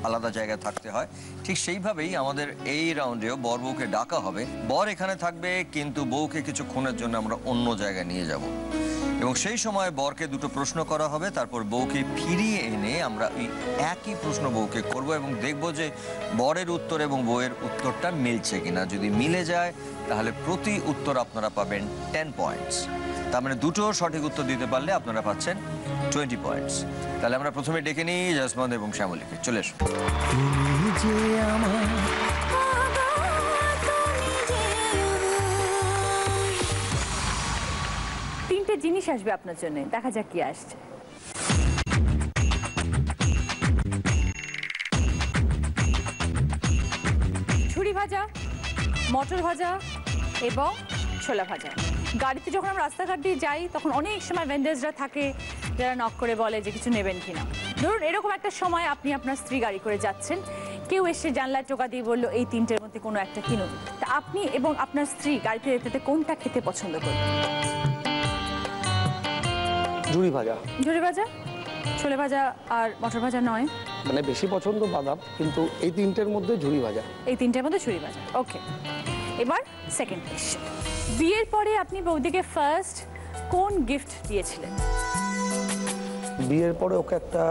আলাদা জায়গায় থাকতে হয়। ঠিক সেইভাবেই আমাদের এই রাউন্ডেও বর বউকে ডাকা হবে। বর এখানে থাকবে, কিন্তু বউকে কিছুক্ষণের জন্য আমরা অন্য জায়গায় নিয়ে যাব, এবং সেই সময় বরকে দুটো প্রশ্ন করা হবে। তারপর বউকে ফিরিয়ে এনে আমরা ওই একই প্রশ্ন বউকে করব এবং দেখব যে বরের উত্তর এবং বউয়ের উত্তরটা মিলছে কিনা। যদি মিলে যায় তাহলে প্রতি উত্তর আপনারা পাবেন 10 পয়েন্টস। তার মানে দুটো সঠিক উত্তর দিতে পারলে আপনারা পাচ্ছেন 20 পয়েন্টস। তাহলে আমরা প্রথমে ডেকে নিই যশবন্ত এবং শ্যামলীকে। চলে এসো। তিনটে জিনিস আসবে আপনার জন্য, দেখা যাক কি আসছে। ঝুড়ি ভাজা, মটর ভাজা এবং ছোলা ভাজা। গাড়িতে যখন আমরা রাস্তাঘাট দিয়ে যাই তখন অনেক সময় ভেন্ডার্সরা থাকে যারা নক করে বলে যে কিছু নেবেন কিনা। ধরুন এরকম একটা সময় আপনি আপনার স্ত্রী গাড়ি করে যাচ্ছেন, কেউ এসে জানলায় টোকা দিয়ে বললো এই তিনটের মধ্যে কোনো একটা কিনুন। তা আপনি এবং আপনার স্ত্রী গাড়িতে যেতে কোনটা খেতে পছন্দ করবেন? ঝুড়ি ভাজা। ঝুড়ি ভাজা, ছোলে ভাজা আর মটর ভাজা নয়? মানে বেশি পছন্দ বাদাম, কিন্তু এই তিনটের মধ্যে ঝুড়ি ভাজা। এই তিনটের মধ্যে ঝুড়ি ভাজা, ওকে। এবার সেকেন্ড কোয়েশ্চেন, বিয়ের পরে আপনি বৌদিকে ফার্স্ট কোন গিফট দিয়েছিলেন? বিয়ের পরে ওকে একটা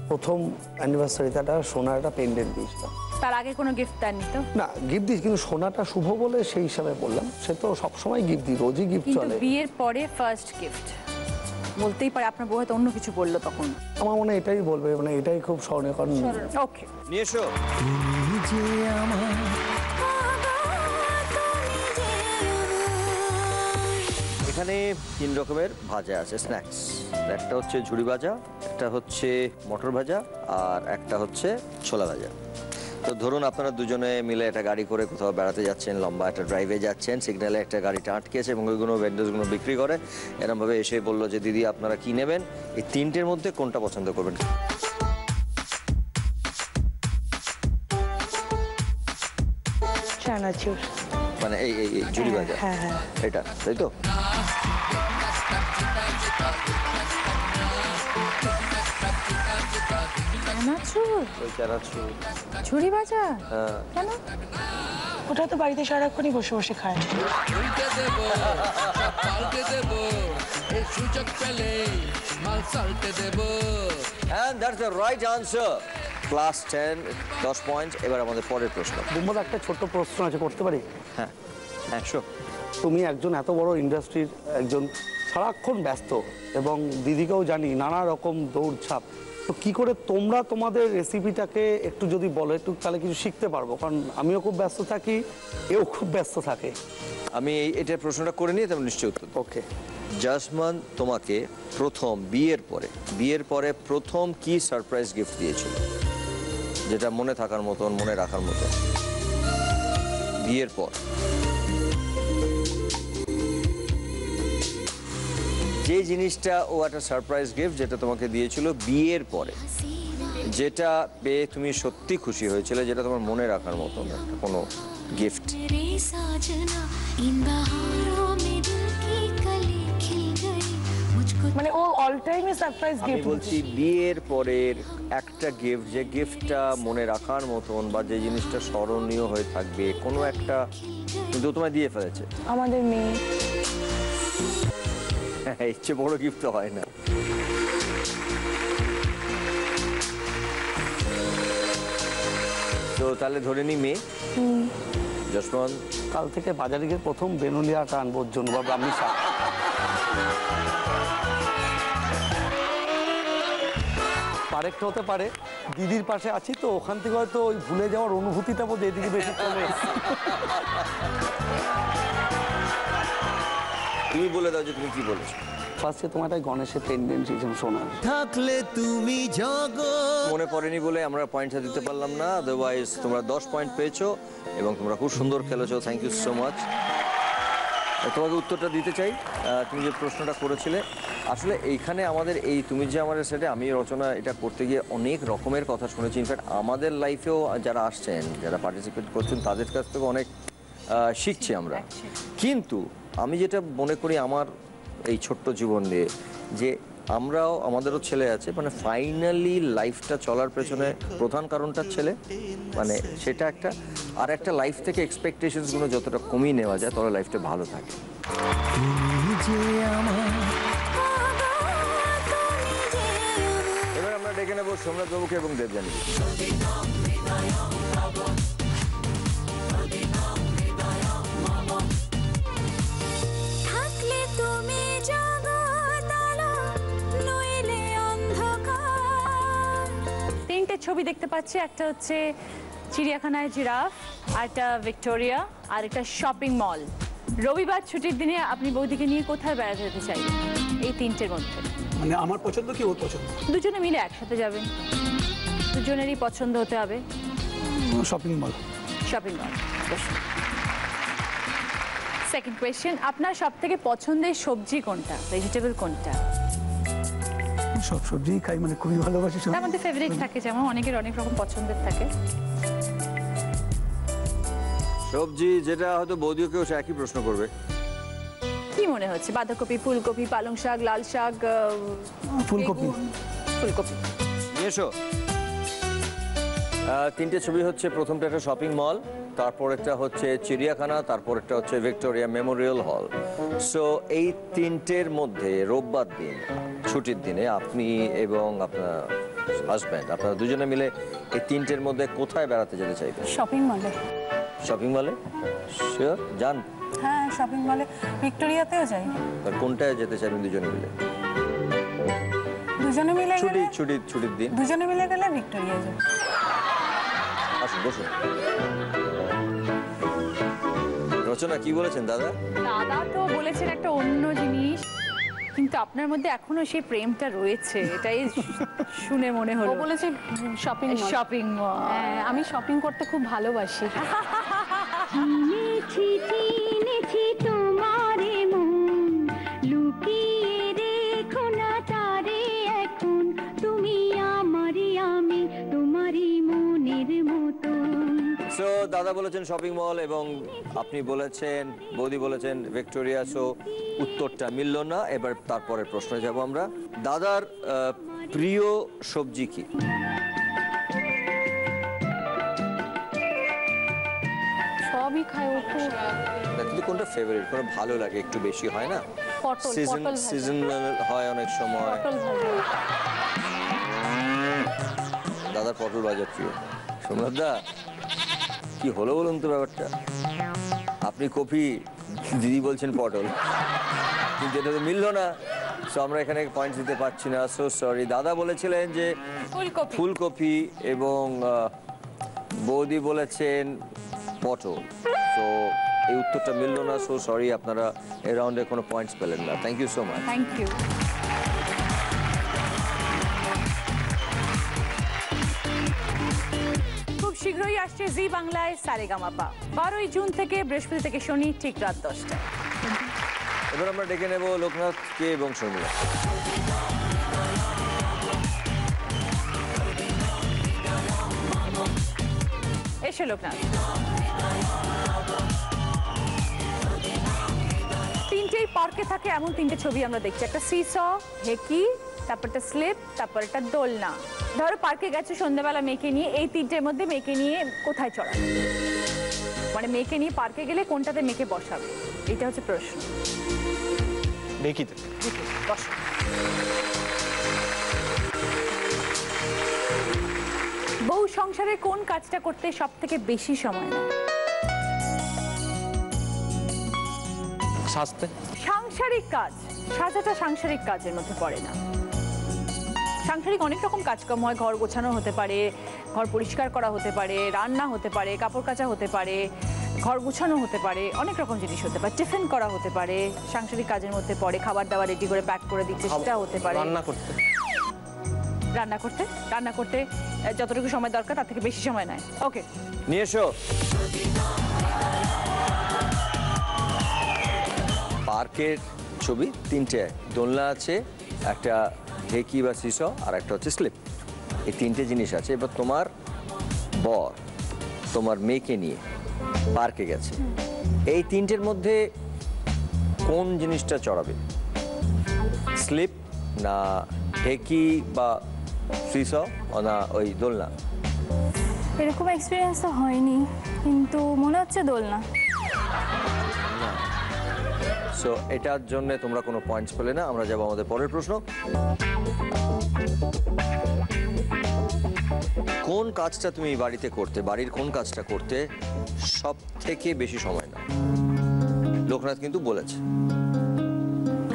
প্রথম অ্যানিভার্সারিতে একটা সোনার একটা পেন্ডেন্ট দিয়েছিলাম। তার আগে কোনো গিফট দেননি তো? না, গিফট দিই, কিন্তু সোনাটা শুভ বলে সেই হিসাবে বললাম। সে তো সবসময় গিফট দিই, রোজই গিফট কিন্তু চলে। বিয়ের পরে ফার্স্ট গিফট বলতেই পারে আপনার বউ হয়তো অন্য কিছু বললো তখন। আমার মনে হয় এটাই বলবে, মানে এটাই খুব স্মরণীয়, কারণ ওকে, নিয়ে এসো। তুমি যে আমার এখানে 3 রকমের ভাজা আছে, স্ন্যাক্স। একটা হচ্ছে ঝুড়ি ভাজা, একটা হচ্ছে মটর ভাজা, আর একটা হচ্ছে ছোলা ভাজা। তো ধরুন আপনারা দুজনে মিলে একটা গাড়ি করে কোথাও বেড়াতে যাচ্ছেন, লম্বা একটা ড্রাইভে যাচ্ছেন, সিগন্যালে একটা গাড়িটা আটকেছে এবং ওইগুলো ভেন্ডার্সগুলো বিক্রি করে। এরমভাবে এসে বললো যে দিদি আপনারা কি নেবেন, এই 3টের মধ্যে কোনটা পছন্দ করবেন? চানাচুর। মানে এই এই এই ঝুড়ি ভাজা, হ্যাঁ হ্যাঁ, এটা তাই তো? চানাচুর, ওই চানাচুর, ঝুড়ি ভাজা, হ্যাঁ। কেন? ওটা তো বাড়িতে সারাক্ষণই বসে বসে খায়। উল্টে দেব সব পাল্টে দেব এই সুযোগ পেলে মাল সাল্টে দেব। And that's the right answer. Class 10, 10 point. এবার আমাদের পরের প্রশ্ন। বুম্বল, একটা ছোট্ট প্রশ্ন আছে, করতে পারি? হ্যাঁ, 100। তুমি একজন এত বড় ইন্ডাস্ট্রির একজন, সারাক্ষণ ব্যস্ত, এবং দিদিকেও জানি নানা রকম দৌড়ঝাঁপ, তো কি করে তোমরা তোমাদের রেসিপিটাকে একটু যদি বলো, একটু তাহলে কিছু শিখতে পারবো, কারণ আমিও খুব ব্যস্ত থাকি, এও খুব ব্যস্ত থাকে। আমি এটার প্রশ্নটা করে নিয়ে তেমন নিশ্চয়ই উত্তর। ওকে। জাসমান তোমাকে প্রথম বিয়ের পরে প্রথম কি সারপ্রাইজ গিফট দিয়েছিল, যেটা মনে থাকার মতন, মনে রাখার মতন? বিয়ের পর যে জিনিসটা ও একটা সারপ্রাইজ গিফট যেটা তোমাকে দিয়েছিল বিয়ের পরে, যেটা পেয়ে তুমি সত্যি খুশি হয়েছিলে, যেটা তোমার মনে রাখার মতন একটা কোনো গিফট। মানে ও অল টাইমে সারপ্রাইজ আমি গিফট বলছি বিয়ের পরের একটা গিফট, যে গিফটটা মনে রাখার মতন বা যে জিনিসটা স্মরণীয় হয়ে থাকবে, কোনো একটা, কিন্তু ও তোমায় দিয়ে ফেলেছে। আমাদের মেয়ে। হ্যাঁ, ইচ্ছে বড় গিফট তো হয় না। তো তাহলে ধরে নি মেয়ে। যশমান, কাল থেকে বাজারে গিয়ে প্রথম বেনুলিয়া আটা আনবো ওর জন্য, বা ব্রাহ্মী শাক। আরেকটা হতে পারে, দিদির পাশে আছি তো ওখান থেকে হয়তো ওই ভুলে যাওয়ার অনুভূতিটা বোধ এদিকে বেশি চলে। তুমি বলে দাও যে তুমি কি বলেছো। ফার্স্টে তোমার একটা গণেশের টেন্ডেন্সি শোনার থাকলে তুমি জগৎ। মনে পড়েনি বলে আমরা পয়েন্টটা দিতে পারলাম না, আদারওয়াইজ তোমরা 10 পয়েন্ট পেয়েছো এবং তোমরা খুব সুন্দর খেলেছো। Thank you so much. তোমাকে উত্তরটা দিতে চাই। তুমি যে প্রশ্নটা করেছিলে, আসলে এইখানে আমাদের এই তুমি যে আমাদের সেটে আমি রচনা এটা করতে গিয়ে অনেক রকমের কথা শুনেছি। ইনফ্যাক্ট আমাদের লাইফেও যারা আসছেন, যারা পার্টিসিপেট করছেন, তাদের কাছ থেকে অনেক শিখছি আমরা। কিন্তু আমি যেটা মনে করি আমার এই ছোট্ট জীবন দিয়ে, যে আমরাও, আমাদেরও ছেলে আছে, মানে ফাইনালি লাইফটা চলার পেছনে প্রধান কারণটা ছেলে, মানে সেটা একটা। আর একটা লাইফ থেকে এক্সপেকটেশনসগুলো যতটা কমিয়ে নেওয়া যায় তবে লাইফটা ভালো থাকে। এবার আমরা ডেকে নেব সোমনাথ বাবুকে এবং দেবযানীকে। ছবি দেখতে পাচ্ছি, একটা হচ্ছে চিড়িয়াখানায় জিরাফ, আর একটা ভিক্টোরিয়া, আর একটা শপিং মল। রবিবার ছুটির দিনে আপনি বৌদিকে নিয়ে কোথায় বেড়াতে যেতে চাইবেন এই 3টের মধ্যে? মানে আমার পছন্দ কি ওর পছন্দ? দুজনে মিলে একসাথে যাবেন, দুজনেরই পছন্দ হতে হবে। Shopping mall. Shopping mall. Second question, আপনার সব থেকে পছন্দের সবজি কোনটা, ভেজিটেবল কোনটা? সব সবজি খাই, মানে খুবই ভালোবাসি। তার মধ্যে ফেভারিট থাকে, যেমন অনেকের অনেক রকম পছন্দের থাকে। সবজি যেটা হয়তো বৌদিও কেউ একই প্রশ্ন করবে। কি মনে হচ্ছে? বাঁধাকপি, ফুলকপি, পালং শাক, লাল শাক? ফুলকপি। ফুলকপি। নিয়ে এসো। 3টে ছবি হচ্ছে, প্রথমটা একটা শপিং মল, তারপর একটা হচ্ছে চিড়িয়াখানা, তারপর একটা হচ্ছে ভিক্টোরিয়া মেমোরিয়াল হল। সো এই 3টের মধ্যে রোববার দিন, ছুটির দিনে, আপনি এবং আপনার হাজব্যান্ড, আপনারা দুজনে মিলে এই 3টের মধ্যে কোথায় বেড়াতে যেতে চাইবেন? শপিং মলে। শপিং মলে? শিওর? যান? হ্যাঁ, শপিং মলে। ভিক্টোরিয়াতেও যাই। আর কোনটায় যেতে চাইবেন দুজনে মিলে? দুজনে মিলে গেলে ছুটির দিন দুজনে মিলে গেলে ভিক্টোরিয়া যাবে। আসুন বসুন। রচনা কি বলেছেন দাদা? দাদা তো বলেছেন একটা অন্য জিনিস, কিন্তু আপনার মধ্যে এখনো সেই প্রেমটা রয়েছে, এটাই শুনে মনে হলো। ও বলেছে শপিং শপিং মল। হ্যাঁ, আমি শপিং করতে খুব ভালোবাসি। চিনেছি চিনেছি তোমারে মন, লুকিয়ে রেখো না তারে এখন, তুমি আমারই আমি তোমারই মনের মতন। সো দাদা বলেছেন শপিং মল এবং আপনি বলেছেন, বৌদি বলেছেন ভিক্টোরিয়া। সো উত্তরটা মিলল না। এবার তারপরের প্রশ্নে যাব আমরা। দাদার প্রিয় সবজি কি? সবই খায় ও তো। কিন্তু কোনটা ফেভারিট, কোনটা ভালো লাগে একটু বেশি হয় না? পটল ভাজা। সিজনাল হয় অনেক সময়। পটল ভাজা। দাদার পটল ভাজা প্রিয়। সোমনাথ দা কি হলো বলুন তো ব্যাপারটা? আপনি কপি, দিদি বলছেন পটল, কিন্তু এটা তো মিললো না। সো আমরা এখানে পয়েন্ট দিতে পারছি না। So sorry. দাদা বলেছিলেন যে ফুলকপি এবং বৌদি বলেছেন পটল। সো এই উত্তরটা মিললো না। সো সরি, আপনারা এই রাউন্ডে কোনো পয়েন্টস পেলেন না। Thank you so much. Thank you. খুব শীঘ্রই আসছে জি বাংলায় সারেগামাপা। 12ই জুন থেকে, বৃহস্পতি থেকে শনি, ঠিক রাত 10টায়। এবার আমরা ডেকে নেব লোকনাথকে এবং শর্মিলা। এসে লোকনাথ। তিনটেই পার্কে থাকে এমন তিনটে ছবি আমরা দেখছি। একটা সিস, হেকি, তারপর একটা স্লিপ, তারপর একটা দোলনা। ধরো পার্কে গেছে সন্ধ্যাবেলা মেয়েকে নিয়ে, এই তিনটের মধ্যে মেয়েকে নিয়ে কোথায় চড়াবে? মানে মেয়েকে নিয়ে পার্কে গেলে কোনটাতে মেয়েকে বসাবে, এটা হচ্ছে প্রশ্ন। দেখিতে বসো। বউ সংসারে কোন কাজটা করতে সব থেকে বেশি সময় নেয়? সাজতে। সাংসারিক কাজ। সাজাটা সাংসারিক কাজের মধ্যে পড়ে না। সাংসারিক অনেক রকম কাজকর্ম হয়। ঘর গোছানো হতে পারে, ঘর পরিষ্কার করা হতে পারে, রান্না হতে পারে, কাপড় কাচা হতে পারে, ঘর গুছানো হতে পারে, অনেক রকম জিনিস হতে পারে, টিফিন করা হতে পারে, সাংসারিক কাজের মধ্যে পড়ে। খাবার দাবার রেডি করে প্যাক করে দিচ্ছে, সেটা হতে পারে। রান্না করতে যতটুকু সময় দরকার তার থেকে বেশি সময় নেয়। ওকে, নিয়ে এসো। পার্কের ছবি তিনটে, দোলনা আছে, একটা ঢেকি বা সিস, আর একটা হচ্ছে স্লিপ। এই তিনটে জিনিস আছে। এবার তোমার বর তোমার মেয়েকে নিয়ে পার্কে গেছে, এই তিনটের মধ্যে কোন জিনিসটা চড়াবে? স্লিপ না ঢেকি বা সিস না ওই দোলনা? এরকম এক্সপিরিয়েন্স তো হয়নি, কিন্তু মনে হচ্ছে দোলনা। সো এটার জন্য তোমরা কোনো পয়েন্টস পেলে না। আমরা যাবো আমাদের পরের প্রশ্ন। কোন কাজটা তুমি বাড়িতে করতে, বাড়ির কোন কাজটা করতে সব থেকে বেশি সময় নাও? লোকনাথ কিন্তু বলেছে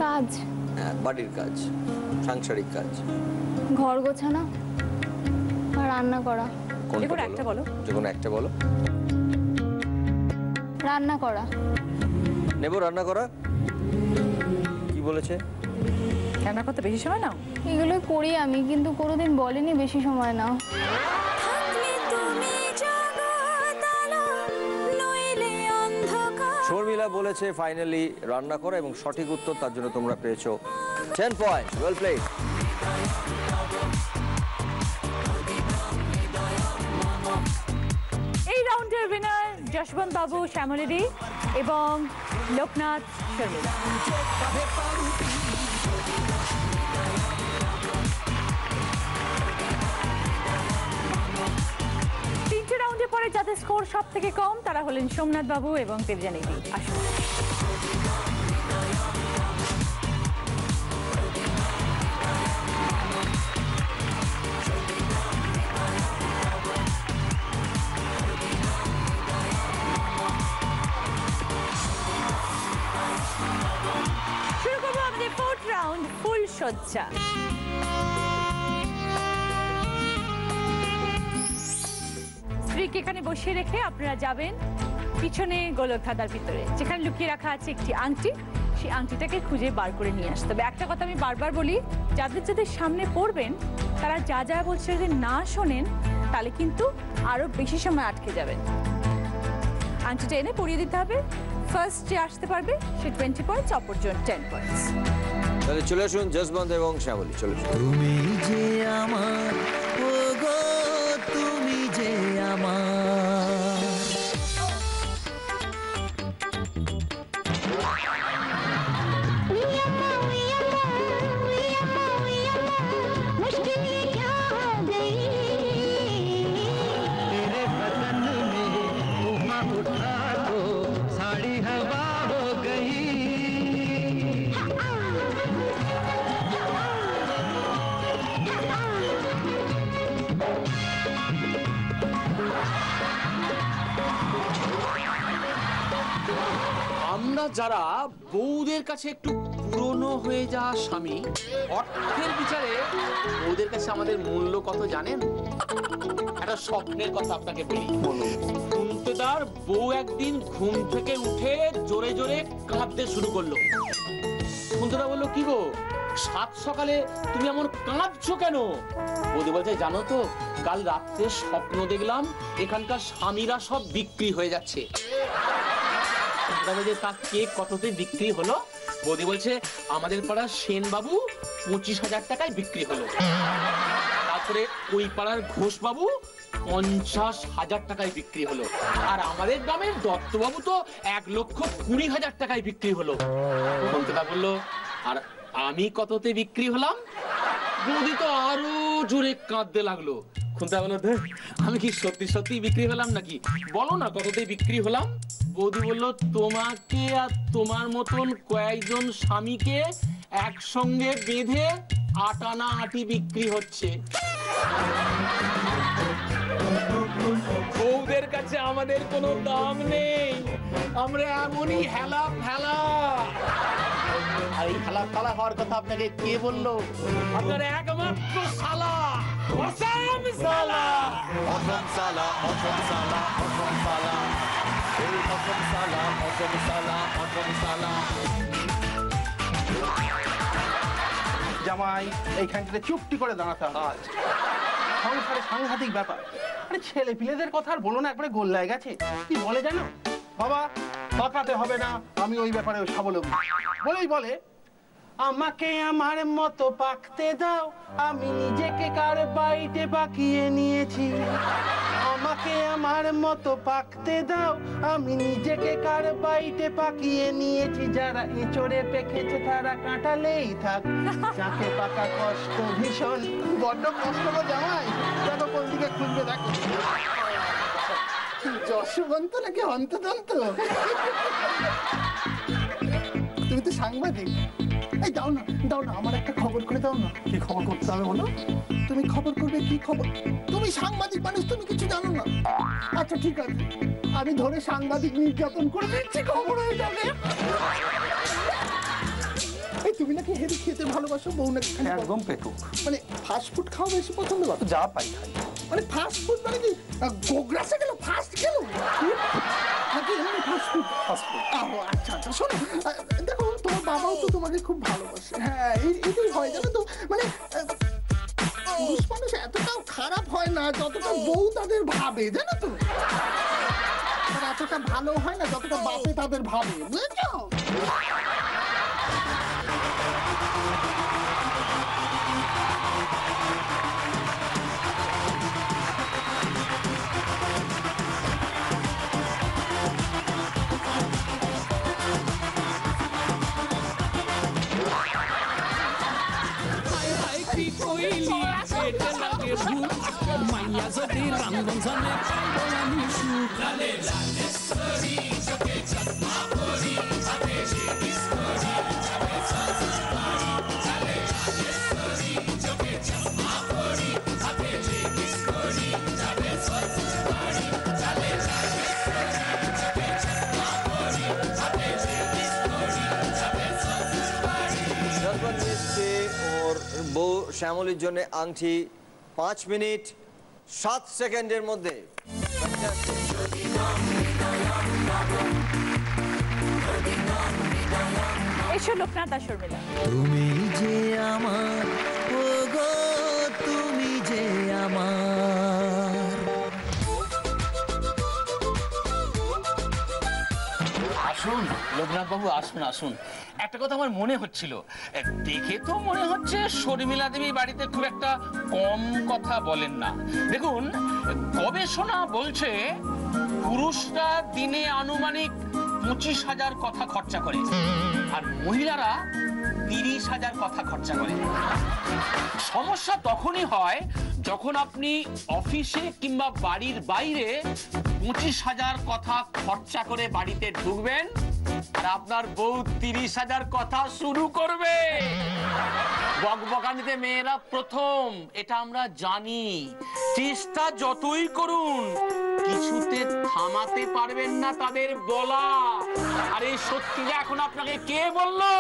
কাজ। হ্যাঁ, বাড়ির কাজ, সাংসারিক কাজ। ঘর গোছানো আর রান্না করা। কোনটা একটা বলো? যে কোনো একটা বলো। রান্না করা। নেব রান্না করা। কি বলেছে? রান্না করতে বেশি সময় নাও? এগুলোই করি আমি, কিন্তু কোনোদিন বলেনি বেশি সময় নাও। শর্মিলা বলেছে ফাইনালি রান্না করা, এবং সঠিক উত্তর। তার জন্য তোমরা পেয়েছো 10 পয়েন্ট। Well played. এই রাউন্ডের উইনার যশবন্ত বাবু, শ্যামলী এবং লোকনাথ শর্মিলা। তিনটে রাউন্ডে পরে যাদের স্কোর সব থেকে কম তারা হলেন সোমনাথ বাবু এবং দেবযানী দি। আসুন। শুরু করবো আমাদের 4th রাউন্ড, ফুল সজ্জা। শ্যামলীকে এখানে বসিয়ে রেখে আপনারা যাবেন পিছনে গোলক ধাঁধার ভিতরে, যেখানে লুকিয়ে রাখা আছে একটি আংটি। সেই আংটিটাকে খুঁজে বার করে নিয়ে আসতে হবে। একটা কথা আমি বারবার বলি, যাদের যাদের সামনে পড়বেন তারা যা যা বলছে যদি না শোনেন তাহলে কিন্তু আরো বেশি সময় আটকে যাবেন। আংটিটা এনে পরিয়ে দিতে হবে। ফার্স্ট যে আসতে পারবে সে 20 পয়েন্টস, অপরজন 10 পয়েন্টস। তাহলে চলে আসুন যশবন্ত এবং শ্যামলী, চলে আসুন। তুমি যে আমার, ও গো তুমি যে আমার। तेरे बदन में धुआं उठा तो साड़ी हवा हो गई। আমরা যারা বউদের কাছে একটু পুরনো হয়ে যাওয়া স্বামী, অর্থের বিচারে বউদের কাছে আমাদের মূল্য কত জানেন? একটা স্বপ্নের কথা আপনাকে বলি। কুন্তদার বউ একদিন ঘুম থেকে উঠে জোরে জোরে কাঁদতে শুরু করলো। কুন্তদা বললো, কি গো সাত সকালে তুমি এমন কাঁদছো কেন? বৌদি বলছে, জানো তো কাল রাত্রে স্বপ্ন দেখলাম এখানকার স্বামীরা সব বিক্রি হয়ে যাচ্ছে। তা কে কততে বিক্রি হলো? বৌদি বলছে, আমাদের পাড়ার সেন বাবু 25,000 টাকায় বিক্রি হলো। তারপরে ওই পাড়ার ঘোষ বাবু 50,000 টাকায় বিক্রি হলো। আর আমাদের গ্রামের দত্তবাবু তো 1,20,000 টাকায় বিক্রি হলো। বন্ধুটা বললো, আর আমি কততে বিক্রি হলাম? বৌদি তো আরো জোরে কাঁদতে লাগলো। খুঁজতে বললো, আমি কি সত্যি সত্যি বিক্রি হলাম নাকি? বলো না কততে বিক্রি হলাম? বৌদি বললো, তোমাকে আর তোমার মতন কয়েকজন স্বামীকে একসঙ্গে বেঁধে 8 আনা আটি বিক্রি হচ্ছে। বউদের কাছে আমাদের কোনো দাম নেই, আমরা এমনই হেলা ফেলা। আর এই হেলা ফেলা হওয়ার কথা আপনাকে কে বললো? আপনার একমাত্র শালা অসম শালা। অসম শালা, অসম শালা, অসম শালা, এই অসম শালা, অসম শালা, অসম শালা। জামাই এইখানটাতে চুপটি করে দাঁড়াতে হবে। সংসারে সাংঘাতিক ব্যাপার। আরে ছেলে পিলেদের কথা আর বলো না, একবারে গোল্লায় গেছে। কি বলে জানো বাবা, পাকাতে হবে না, আমি ওই ব্যাপারে স্বাবলম্বী। বলেই বলে, আমাকে আমার মতো পাকতে দাও, আমি নিজেকে কার বাইটে পাকিয়ে নিয়েছি। আমাকে আমার মতো পাকতে দাও, আমি নিজেকে কার বাইটে পাকিয়ে নিয়েছি। যারা এঁচড়ে পেকেছে তারা কাঁটালেই থাক, যাকে পাকা কষ্ট ভীষণ। বড্ড কষ্ট গো জামাই, দেখো কোন দিকে খুঁজবে, দেখো যশবন্ত নাকি অন্তদন্ত। তুমি তো সাংবাদিক, এই দাও না দাও না, আমার একটা খবর করে দাও না। কি খবর করতে হবে বলো? তুমি খবর করবে, কি খবর? তুমি সাংবাদিক মানুষ, তুমি কিছু জানো না। আচ্ছা ঠিক আছে, আমি ধরে সাংবাদিক নির্যাতন করে দিচ্ছি, খবর হয়ে যাবে। এই তুমি নাকি হেভি খেতে ভালোবাসো, বউ নাকি একদম পেটুক, মানে ফাস্ট ফুড খাওয়া বেশি পছন্দ করো? যা পাই খাই। মানে ফাস্ট ফুড মানে কি গোগ্রাসে গেল ফাস্ট গেল নাকি এমনি ফাস্ট ফুড? Fast food. আচ্ছা আচ্ছা, শোনো দেখো, তোমার বাবাও তো তোমাকে খুব ভালোবাসে। হ্যাঁ এটাই হয় জানো তো, মানে পুরুষ মানুষ এতটাও খারাপ হয় না যতটা বউ তাদের ভাবে, জানো তো। এতটা ভালো হয় না যতটা বাপে তাদের ভাবে, বুঝেছো? মাইয়া যদি রান্ধন জানে পাইব আমি সুখ। লালে লালে সরি চোখে চশমা পরি, হাতে যে কিসকরি যাবে সসবাড়ি। লালে লালে সরি চোখে চশমা পরি, হাতে যে কিসকরি যাবে সসবাড়ি। লালে লালে সরি চোখে চশমা পরি, হাতে যে কিসকরি যাবে সসবাড়ি। যশবন্ত এসছে ওর বউ শ্যামলীর জন্য আংটি 5 মিনিট 7 সেকেন্ডের মধ্যে। এসো লোকনাথ আর শর্মিলা। তুমি যে আমার, ও গো তুমি যে আমার। আসুন লোকনাথ বাবু, আসুন আসুন। একটা কথা আমার মনে হচ্ছিল, দেখে তো মনে হচ্ছে শর্মিলা দেবী বাড়িতে খুব একটা কম কথা বলেন না। দেখুন, গবেষণা বলছে পুরুষরা দিনে আনুমানিক 25,000 কথা খরচা করে, আর মহিলারা 30,000 কথা খরচা করে। সমস্যা তখনই হয় যখন আপনি অফিসে কিংবা বাড়ির বাইরে 25,000 কথা খরচা করে বাড়িতে ঢুকবেন আর আপনার বউ 30,000 কথা শুরু করবে। বকবকানিতে মেয়েরা প্রথম, এটা আমরা জানি। চেষ্টা যতই করুন কিছুতে থামাতে পারবেন না তাদের বলা। আর এই সত্যিটা এখন আপনাকে কে বললো?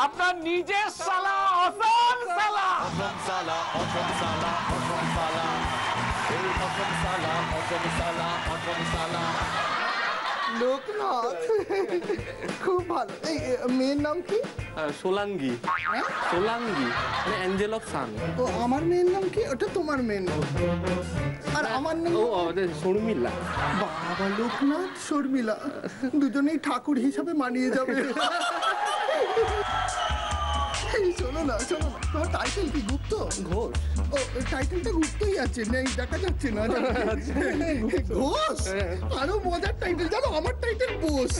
আপনার নিজের শালা, অসম শালা। অসম শালা, অসম শালা, অসম শালা, এই অসম শালা, অসম শালা, অসম শালা। লোকনাথ, খুব ভালো। এই মেয়ের নাম কি? সোলাঙ্গি। সোলাঙ্গি মানে অ্যাঞ্জেল অফ সান। ও, আমার মেয়ের নাম কি? ওটা তোমার মেয়ের নাম। আর আমার নাম? ও শর্মিলা। বাবা, লোকনাথ শর্মিলা দুজনেই ঠাকুর হিসাবে মানিয়ে যাবে। এই শোনো না, শোনো না, তোমার টাইটেল কি? গুপ্ত? ঘোষ। ও, টাইটেলটা গুপ্তই আছে, নেই দেখা যাচ্ছে না। ঘোষ? আরো মজার টাইটেল জানো, আমার টাইটেল বোস।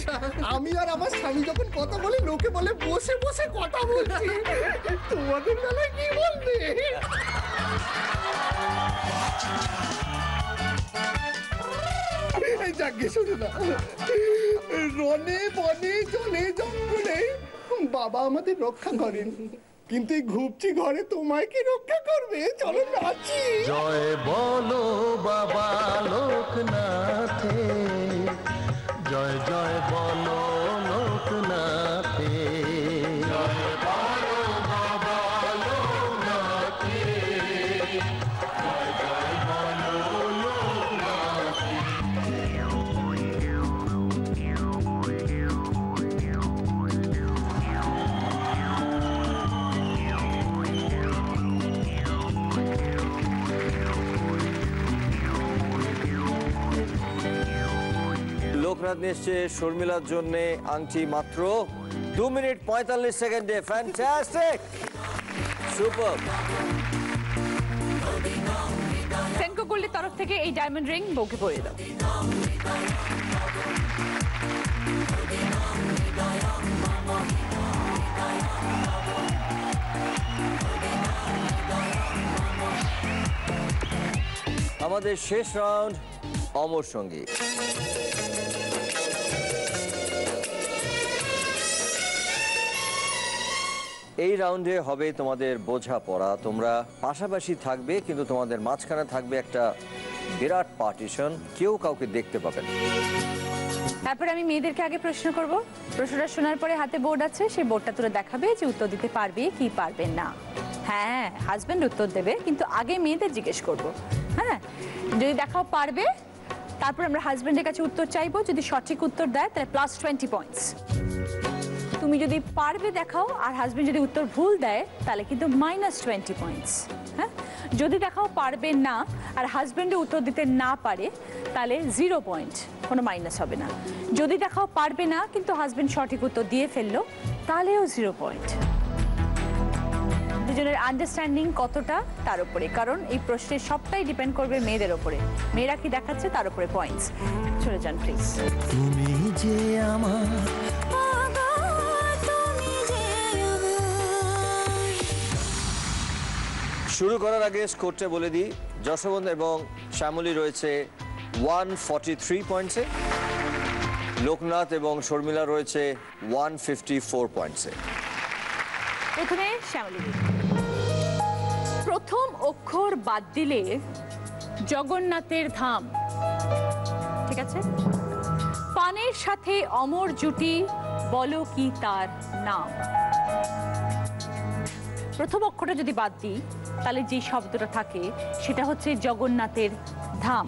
আমি আর আমার স্বামী যখন কথা বলি লোকে বলে বসে বসে কথা বলছি। তোমাদের বেলায় কি বলবে? যাকে শোনো না, রনে বনে জলে জঙ্গলে বাবা আমাদের রক্ষা করেন, কিন্তু এই ঘুপচি ঘরে তোমায় কি রক্ষা করবে? চলো নাচি। জয় বলো বাবা লোকনাথে, জয় জয় বলো লোকনাথে, জয় বলো বাবা লোকনাথে, জয় জয় বলো লোকনাথে। লোকনাথ নিশ্চে শর্মিলার জন্য আংটি মাত্র 2 মিনিট 45 সেকেন্ডে। Fantastic, super. সেনকো গোল্ডের তরফ থেকে এই ডায়মন্ড রিং বউকে পরিয়ে দাও। আমাদের শেষ রাউন্ড অমর সঙ্গী। এই রাউন্ডে হবে তোমাদের বোঝাপড়া। তোমরা পাশাপাশি থাকবে, কিন্তু তোমাদের মাঝখানে থাকবে একটা বিরাট পার্টিশন, কেউ কাউকে দেখতে পাবে না। তারপরে আমি মেয়েদেরকে আগে প্রশ্ন করব। প্রশ্নটা শোনার পরে হাতে বোর্ড আছে, সেই বোর্ডটা তুলে দেখাবে যে উত্তর দিতে পারবে কি পারবে না। হ্যাঁ, হাজব্যান্ড উত্তর দেবে, কিন্তু আগে মেয়েদের জিজ্ঞেস করব। হ্যাঁ, যদি দেখাও পারবে, তারপর আমরা হাজব্যান্ডের কাছে উত্তর চাইবো। যদি সঠিক উত্তর দেয় তাহলে +20 পয়েন্টস। তুমি যদি পারবে দেখাও আর হাজব্যান্ড যদি উত্তর ভুল দেয় তাহলে কিন্তু -20 পয়েন্টস। হ্যাঁ, যদি দেখাও পারবে না আর হাজব্যান্ডে উত্তর দিতে না পারে তাহলে 0 পয়েন্ট, কোনো মাইনাস হবে না। যদি দেখাও পারবে না কিন্তু হাজব্যান্ড সঠিক উত্তর দিয়ে ফেললো তাহলেও 0 পয়েন্ট। দুজনের আন্ডারস্ট্যান্ডিং কতটা তার উপরে, কারণ এই প্রশ্নের সবটাই ডিপেন্ড করবে মেয়েদের ওপরে। মেয়েরা কি দেখাচ্ছে তার উপরে পয়েন্টস। চলে যান প্লিজ। তুমি যে আমার, শুরু করার আগে স্কোরটা বলে দিই। যশবন্ত এবং শ্যামলী রয়েছে 143 পয়েন্টসে, লোকনাথ এবং শর্মিলা রয়েছে 154 পয়েন্টসে। প্রথমে শ্যামলী, প্রথম অক্ষর বাদ দিলে জগন্নাথের ধাম, ঠিক আছে? পানের সাথে অমর জুটি, বলো কি তার নাম? প্রথম অক্ষরটা যদি বাদ দিই তাহলে যে শব্দটা থাকে সেটা হচ্ছে জগন্নাথের ধাম।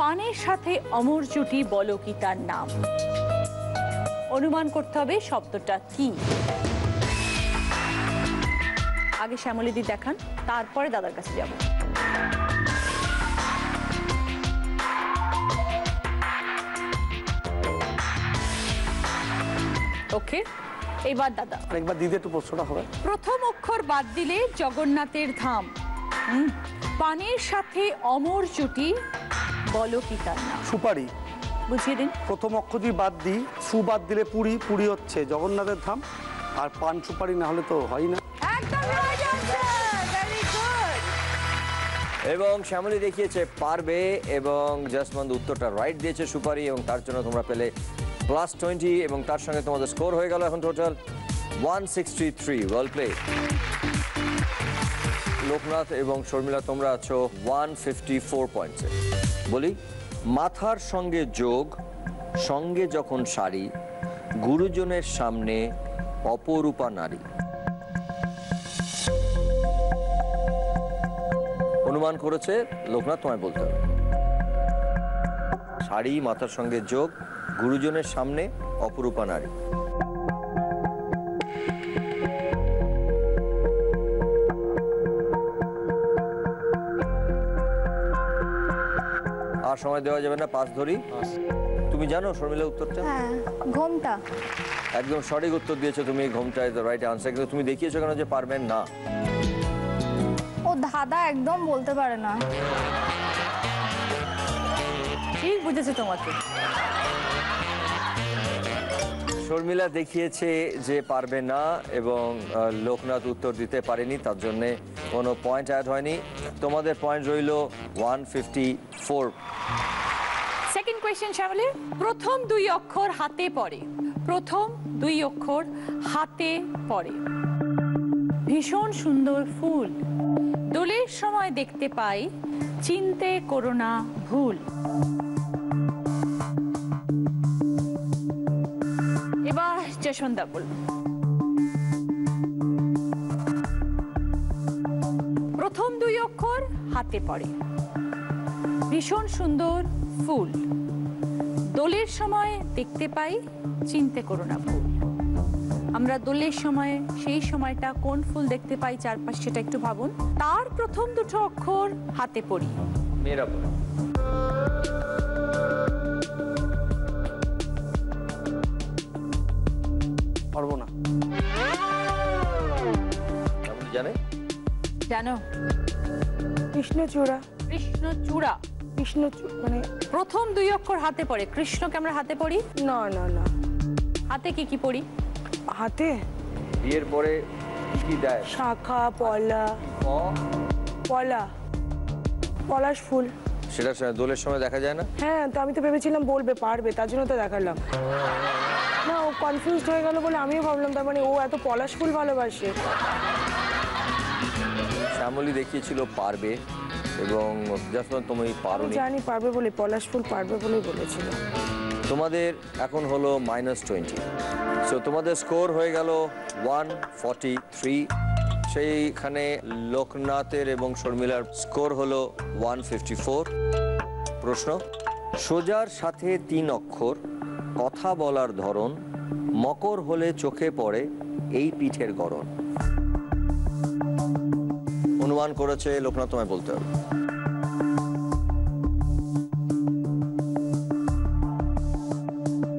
পানের সাথে অমর জুটি বলো কি তার নাম। অনুমান করতে হবে শব্দটা কি। আগে শ্যামলীদি দেখান, তারপরে দাদার কাছে যাব। ওকে, এইবার দাদা একবার দিদি একটু প্রশ্নটা হবে। প্রথম অক্ষর বাদ দিলে জগন্নাথের ধাম। পানের সাথে অমর জুটি বলো কি তার নাম। সুপারি। বুঝিয়ে দিন। প্রথম অক্ষর যদি বাদ দিই, সু বাদ দিলে পুরী, পুরী হচ্ছে জগন্নাথের ধাম, আর পান সুপারি না হলে তো হয় না। এবং শ্যামলী দেখিয়েছে পারবে এবং জাসমন্দ উত্তরটা রাইট দিয়েছে সুপারি, এবং তার জন্য তোমরা পেলে +20 এবং তার সঙ্গে তোমাদের স্কোর হয়ে গেল এখন টোটাল 163। Well play. লোকনাথ এবং শর্মিলা তোমরা আছো 154 পয়েন্টসে। বলি, মাথার সঙ্গে যোগ, সঙ্গে যখন শাড়ি, গুরুজনের সামনে অপরূপা নারী। অনুমান করেছে লোকনাথ, তোমায় বলতে হবে। শাড়ি, মাথার সঙ্গে যোগ, গুরুজনের সামনে অপরূপা নারী। আর সময় দেওয়া যাবে না, পাস ধরি। তুমি জানো শর্মিলা উত্তরটা? হ্যাঁ, ঘোমটা। একদম সঠিক উত্তর দিয়েছো তুমি, ঘোমটা ইজ দ্য রাইট আনসার। কিন্তু তুমি দেখিয়েছো কেন যে পারবেন না? ও দাদা একদম বলতে পারে না। ঠিক বুঝেছে তোমাকে। শর্মিলা দেখিয়েছে যে পারবে না এবং লোকনাথ উত্তর দিতে পারেনি, তার জন্য কোনো পয়েন্ট অ্যাড হয়নি। তোমাদের পয়েন্ট রইল 154। সেকেন্ড কোয়েশ্চেন শ্যামলী, প্রথম দুই অক্ষর হাতে পড়ে। প্রথম দুই অক্ষর হাতে পড়ে। ভীষণ সুন্দর ফুল, দোলের সময় দেখতে পাই, চিনতে করো না ভুল। এবার যশোন্দা বলব। প্রথম দুই অক্ষর হাতে পড়ে, ভীষণ সুন্দর ফুল, দোলের সময় দেখতে পাই, চিনতে করো না ভুল। আমরা দোলের সময় সেই সময়টা কোন ফুল দেখতে পাই চারপাশে সেটা একটু ভাবুন। তার প্রথম দুটো অক্ষর হাতে পড়ি। মেয়েরা পড়ে। পারবো না। জানে? জানো? কৃষ্ণচূড়া। কৃষ্ণচূড়া। কৃষ্ণচূড়া মানে প্রথম দুই অক্ষর হাতে পড়ে। কৃষ্ণকে আমরা হাতে পড়ি না। না না, হাতে কি কি পড়ি? হাতে বিয়ের পরে কি দেয়? শাখা, পলা। পলা, পলাশ ফুল। সেটা দোলের সময় দেখা যায় না? হ্যাঁ, তো আমি তো ভেবেছিলাম বলবে পারবে, তার জন্য তো দেখালাম না। ও কনফিউজড হয়ে গেল বলে আমিও ভাবলাম তার মানে ও এত পলাশ ফুল ভালোবাসে। শ্যামলী দেখিয়েছিল পারবে এবং যখন তুমি পারোনি। জানি পারবে বলে, পলাশ ফুল পারবে বলেই বলেছিল। তোমাদের এখন হলো -20। সো তোমাদের স্কোর হয়ে গেল 143। সেইখানে লোকনাথের এবং শর্মিলার স্কোর হলো 154। প্রশ্ন, সোজার সাথে 3 অক্ষর, কথা বলার ধরন, মকর হলে চোখে পড়ে এই পিঠের গড়ন। অনুমান করেছে লোকনাথ, তোমায় বলতে হবে।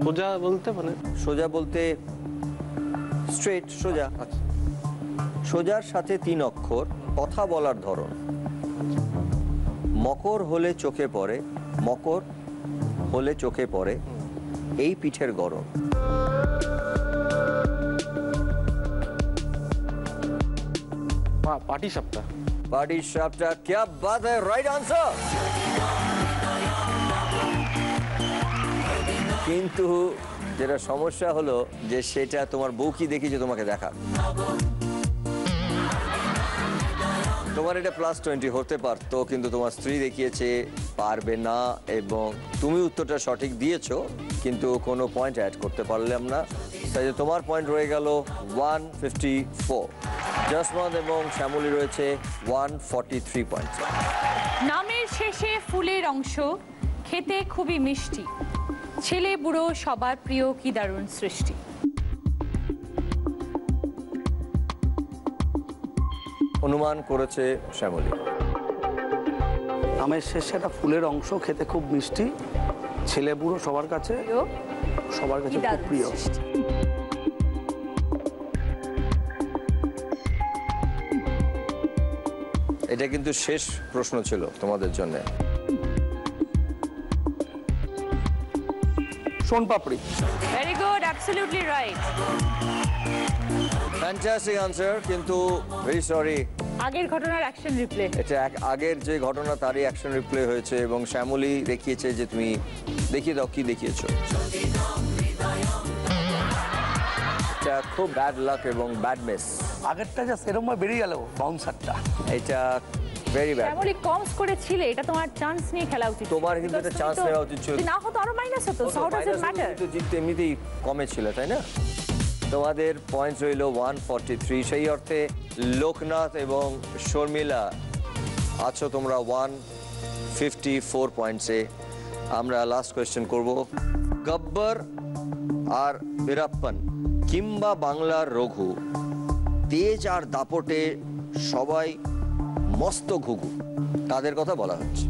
সোজা বলতে মানে? সোজা বলতে স্ট্রেট, সোজা। সোজার সাথে 3 অক্ষর, কথা বলার ধরন, মকর হলে চোখে পড়ে, মকর হলে চোখে পড়ে এই পিঠের গড়ন। পাটি সাপটা। পাটি সাপটা, क्या बात है, রাইট आंसर। কিন্তু যেটা সমস্যা হলো যে সেটা তোমার বউ কি দেখিয়েছে তোমাকে দেখা। তোমার এটা +20 হতে পারতো, কিন্তু তোমার স্ত্রী দেখিয়েছে পারবে না এবং তুমি উত্তরটা সঠিক দিয়েছো কিন্তু কোনো পয়েন্ট অ্যাড করতে পারলাম না, তাই তোমার পয়েন্ট রয়ে গেল 154। জসমত এবং শ্যামলী রয়েছে 143 পয়েন্ট। নামের শেষে ফুলের অংশ, খেতে খুবই মিষ্টি, ছেলে বুড়ো সবার প্রিয়, কি দারুণ সৃষ্টি। অনুমান করেছে শ্যামলী। আমের শেষে একটা ফুলের অংশ, খেতে খুব মিষ্টি, ছেলে বুড়ো সবার কাছে খুব প্রিয়। এটা কিন্তু শেষ প্রশ্ন ছিল তোমাদের জন্য। Sonpapdi. Very good, absolutely right. Fantastic answer, কিন্তু ভেরি সরি, আগের ঘটনার অ্যাকশন রিপ্লে। এটা আগের যে ঘটনা তারই অ্যাকশন রিপ্লে হয়েছে এবং শ্যামলী দেখিয়েছে যে তুমি দেখিয়ে দাও কি দেখিয়েছো। এটা খুব ব্যাড লাক এবং ব্যাড মিস। আগেরটা যা সেরকম বেরিয়ে গেল বাউন্সারটা, এটা ভেরি ব্যাড। শ্যামলী কম স্কোরে ছিলে, এটা তোমার চান্স নিয়ে খেলা উচিত। তোমার কিন্তু এটা চান্স নেওয়া উচিত ছিল। না হতো আরো মাইনাস হতো। So how does it matter? তো জিততে এমনিতেই কমে ছিল, তাই না? তোমাদের পয়েন্টস রইল 143। সেই অর্থে লোকনাথ এবং শর্মিলা আছো তোমরা 154 পয়েন্টসে। আমরা লাস্ট কোয়েশ্চেন করব। গব্বর আর বীরাপ্পন কিংবা বাংলার রঘু, তেজ আর দাপটে সবাই মস্ত ঘুঘু, তাদের কথা বলা হচ্ছে।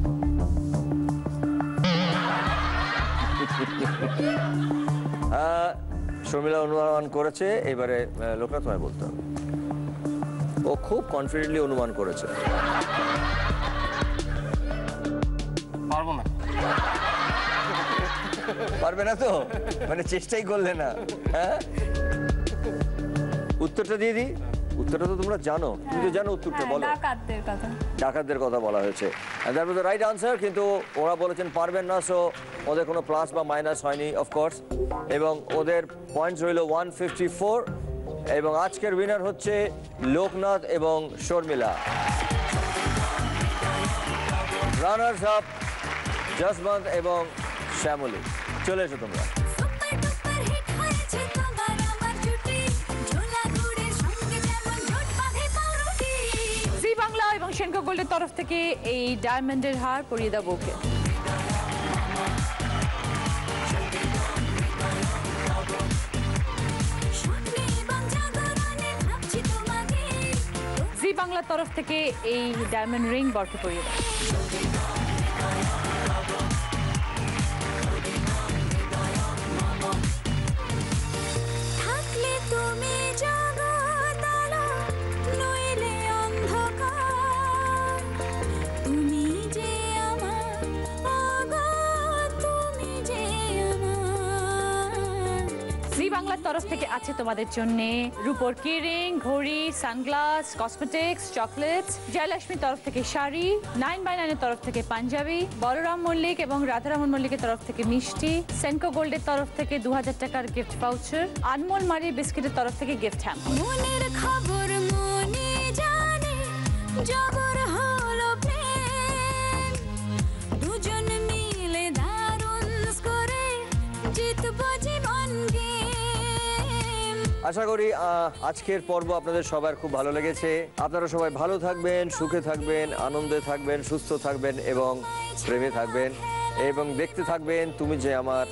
শর্মিলা অনুমান করেছে, এবারে লোকনাথ তোমায় বলতে হবে। ও খুব কনফিডেন্টলি অনুমান করেছে। পারবো না। পারবে না তো? মানে চেষ্টাই করলে না? হ্যাঁ, উত্তরটা দিয়ে দিই। উত্তরটা তো তোমরা জানো, তুমি তো জানো উত্তরটা, বলো। ডাকাতদের কথা। ডাকাতদের কথা বলা হয়েছে। That was the right answer, কিন্তু ওরা বলেছেন পারবেন না, সো ওদের কোনো প্লাস বা মাইনাস হয়নি অফকোর্স, এবং ওদের পয়েন্টস রইল 154। এবং আজকের উইনার হচ্ছে লোকনাথ এবং শর্মিলা। রানার্স আপ জসবন্ত এবং শ্যামলী। চলে এসো তোমরা। জি বাংলা এবং সেনকো গোল্ডের তরফ থেকে এই ডায়মন্ডের হার পরিয়ে দেবো ওকে। জি বাংলার তরফ থেকে এই ডায়মন্ড রিং বরকে পরিয়ে দেবো। বাংলার তরফ থেকে আছে তোমাদের জন্য রূপোর কিরিং, ঘড়ি, সানগ্লাস, কসমেটিক্স, চকলেটস। জয়লক্ষ্মীর তরফ থেকে শাড়ি, 9x9 এর তরফ থেকে পাঞ্জাবি, বলরাম মল্লিক এবং রাধারমন মল্লিকের তরফ থেকে মিষ্টি, সেনকো গোল্ডের তরফ থেকে 2000 টাকার গিফট ভাউচার, আনমোল মারি বিস্কিটের তরফ থেকে গিফট হ্যাম্পার। মনের খবর মনে জানে, জবর হলো প্রেম, দুজন মিলে দারুণ করে জিতবো জীবনকে। আশা করি আজকের পর্ব আপনাদের সবার খুব ভালো লেগেছে। আপনারা সবাই ভালো থাকবেন, সুখে থাকবেন, আনন্দে থাকবেন, সুস্থ থাকবেন এবং প্রেমে থাকবেন, এবং দেখতে থাকবেন তুমি যে আমার,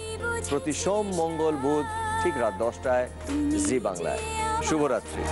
প্রতি সোম, মঙ্গল, বুধ ঠিক রাত 10টায় জি বাংলায়। শুভরাত্রি।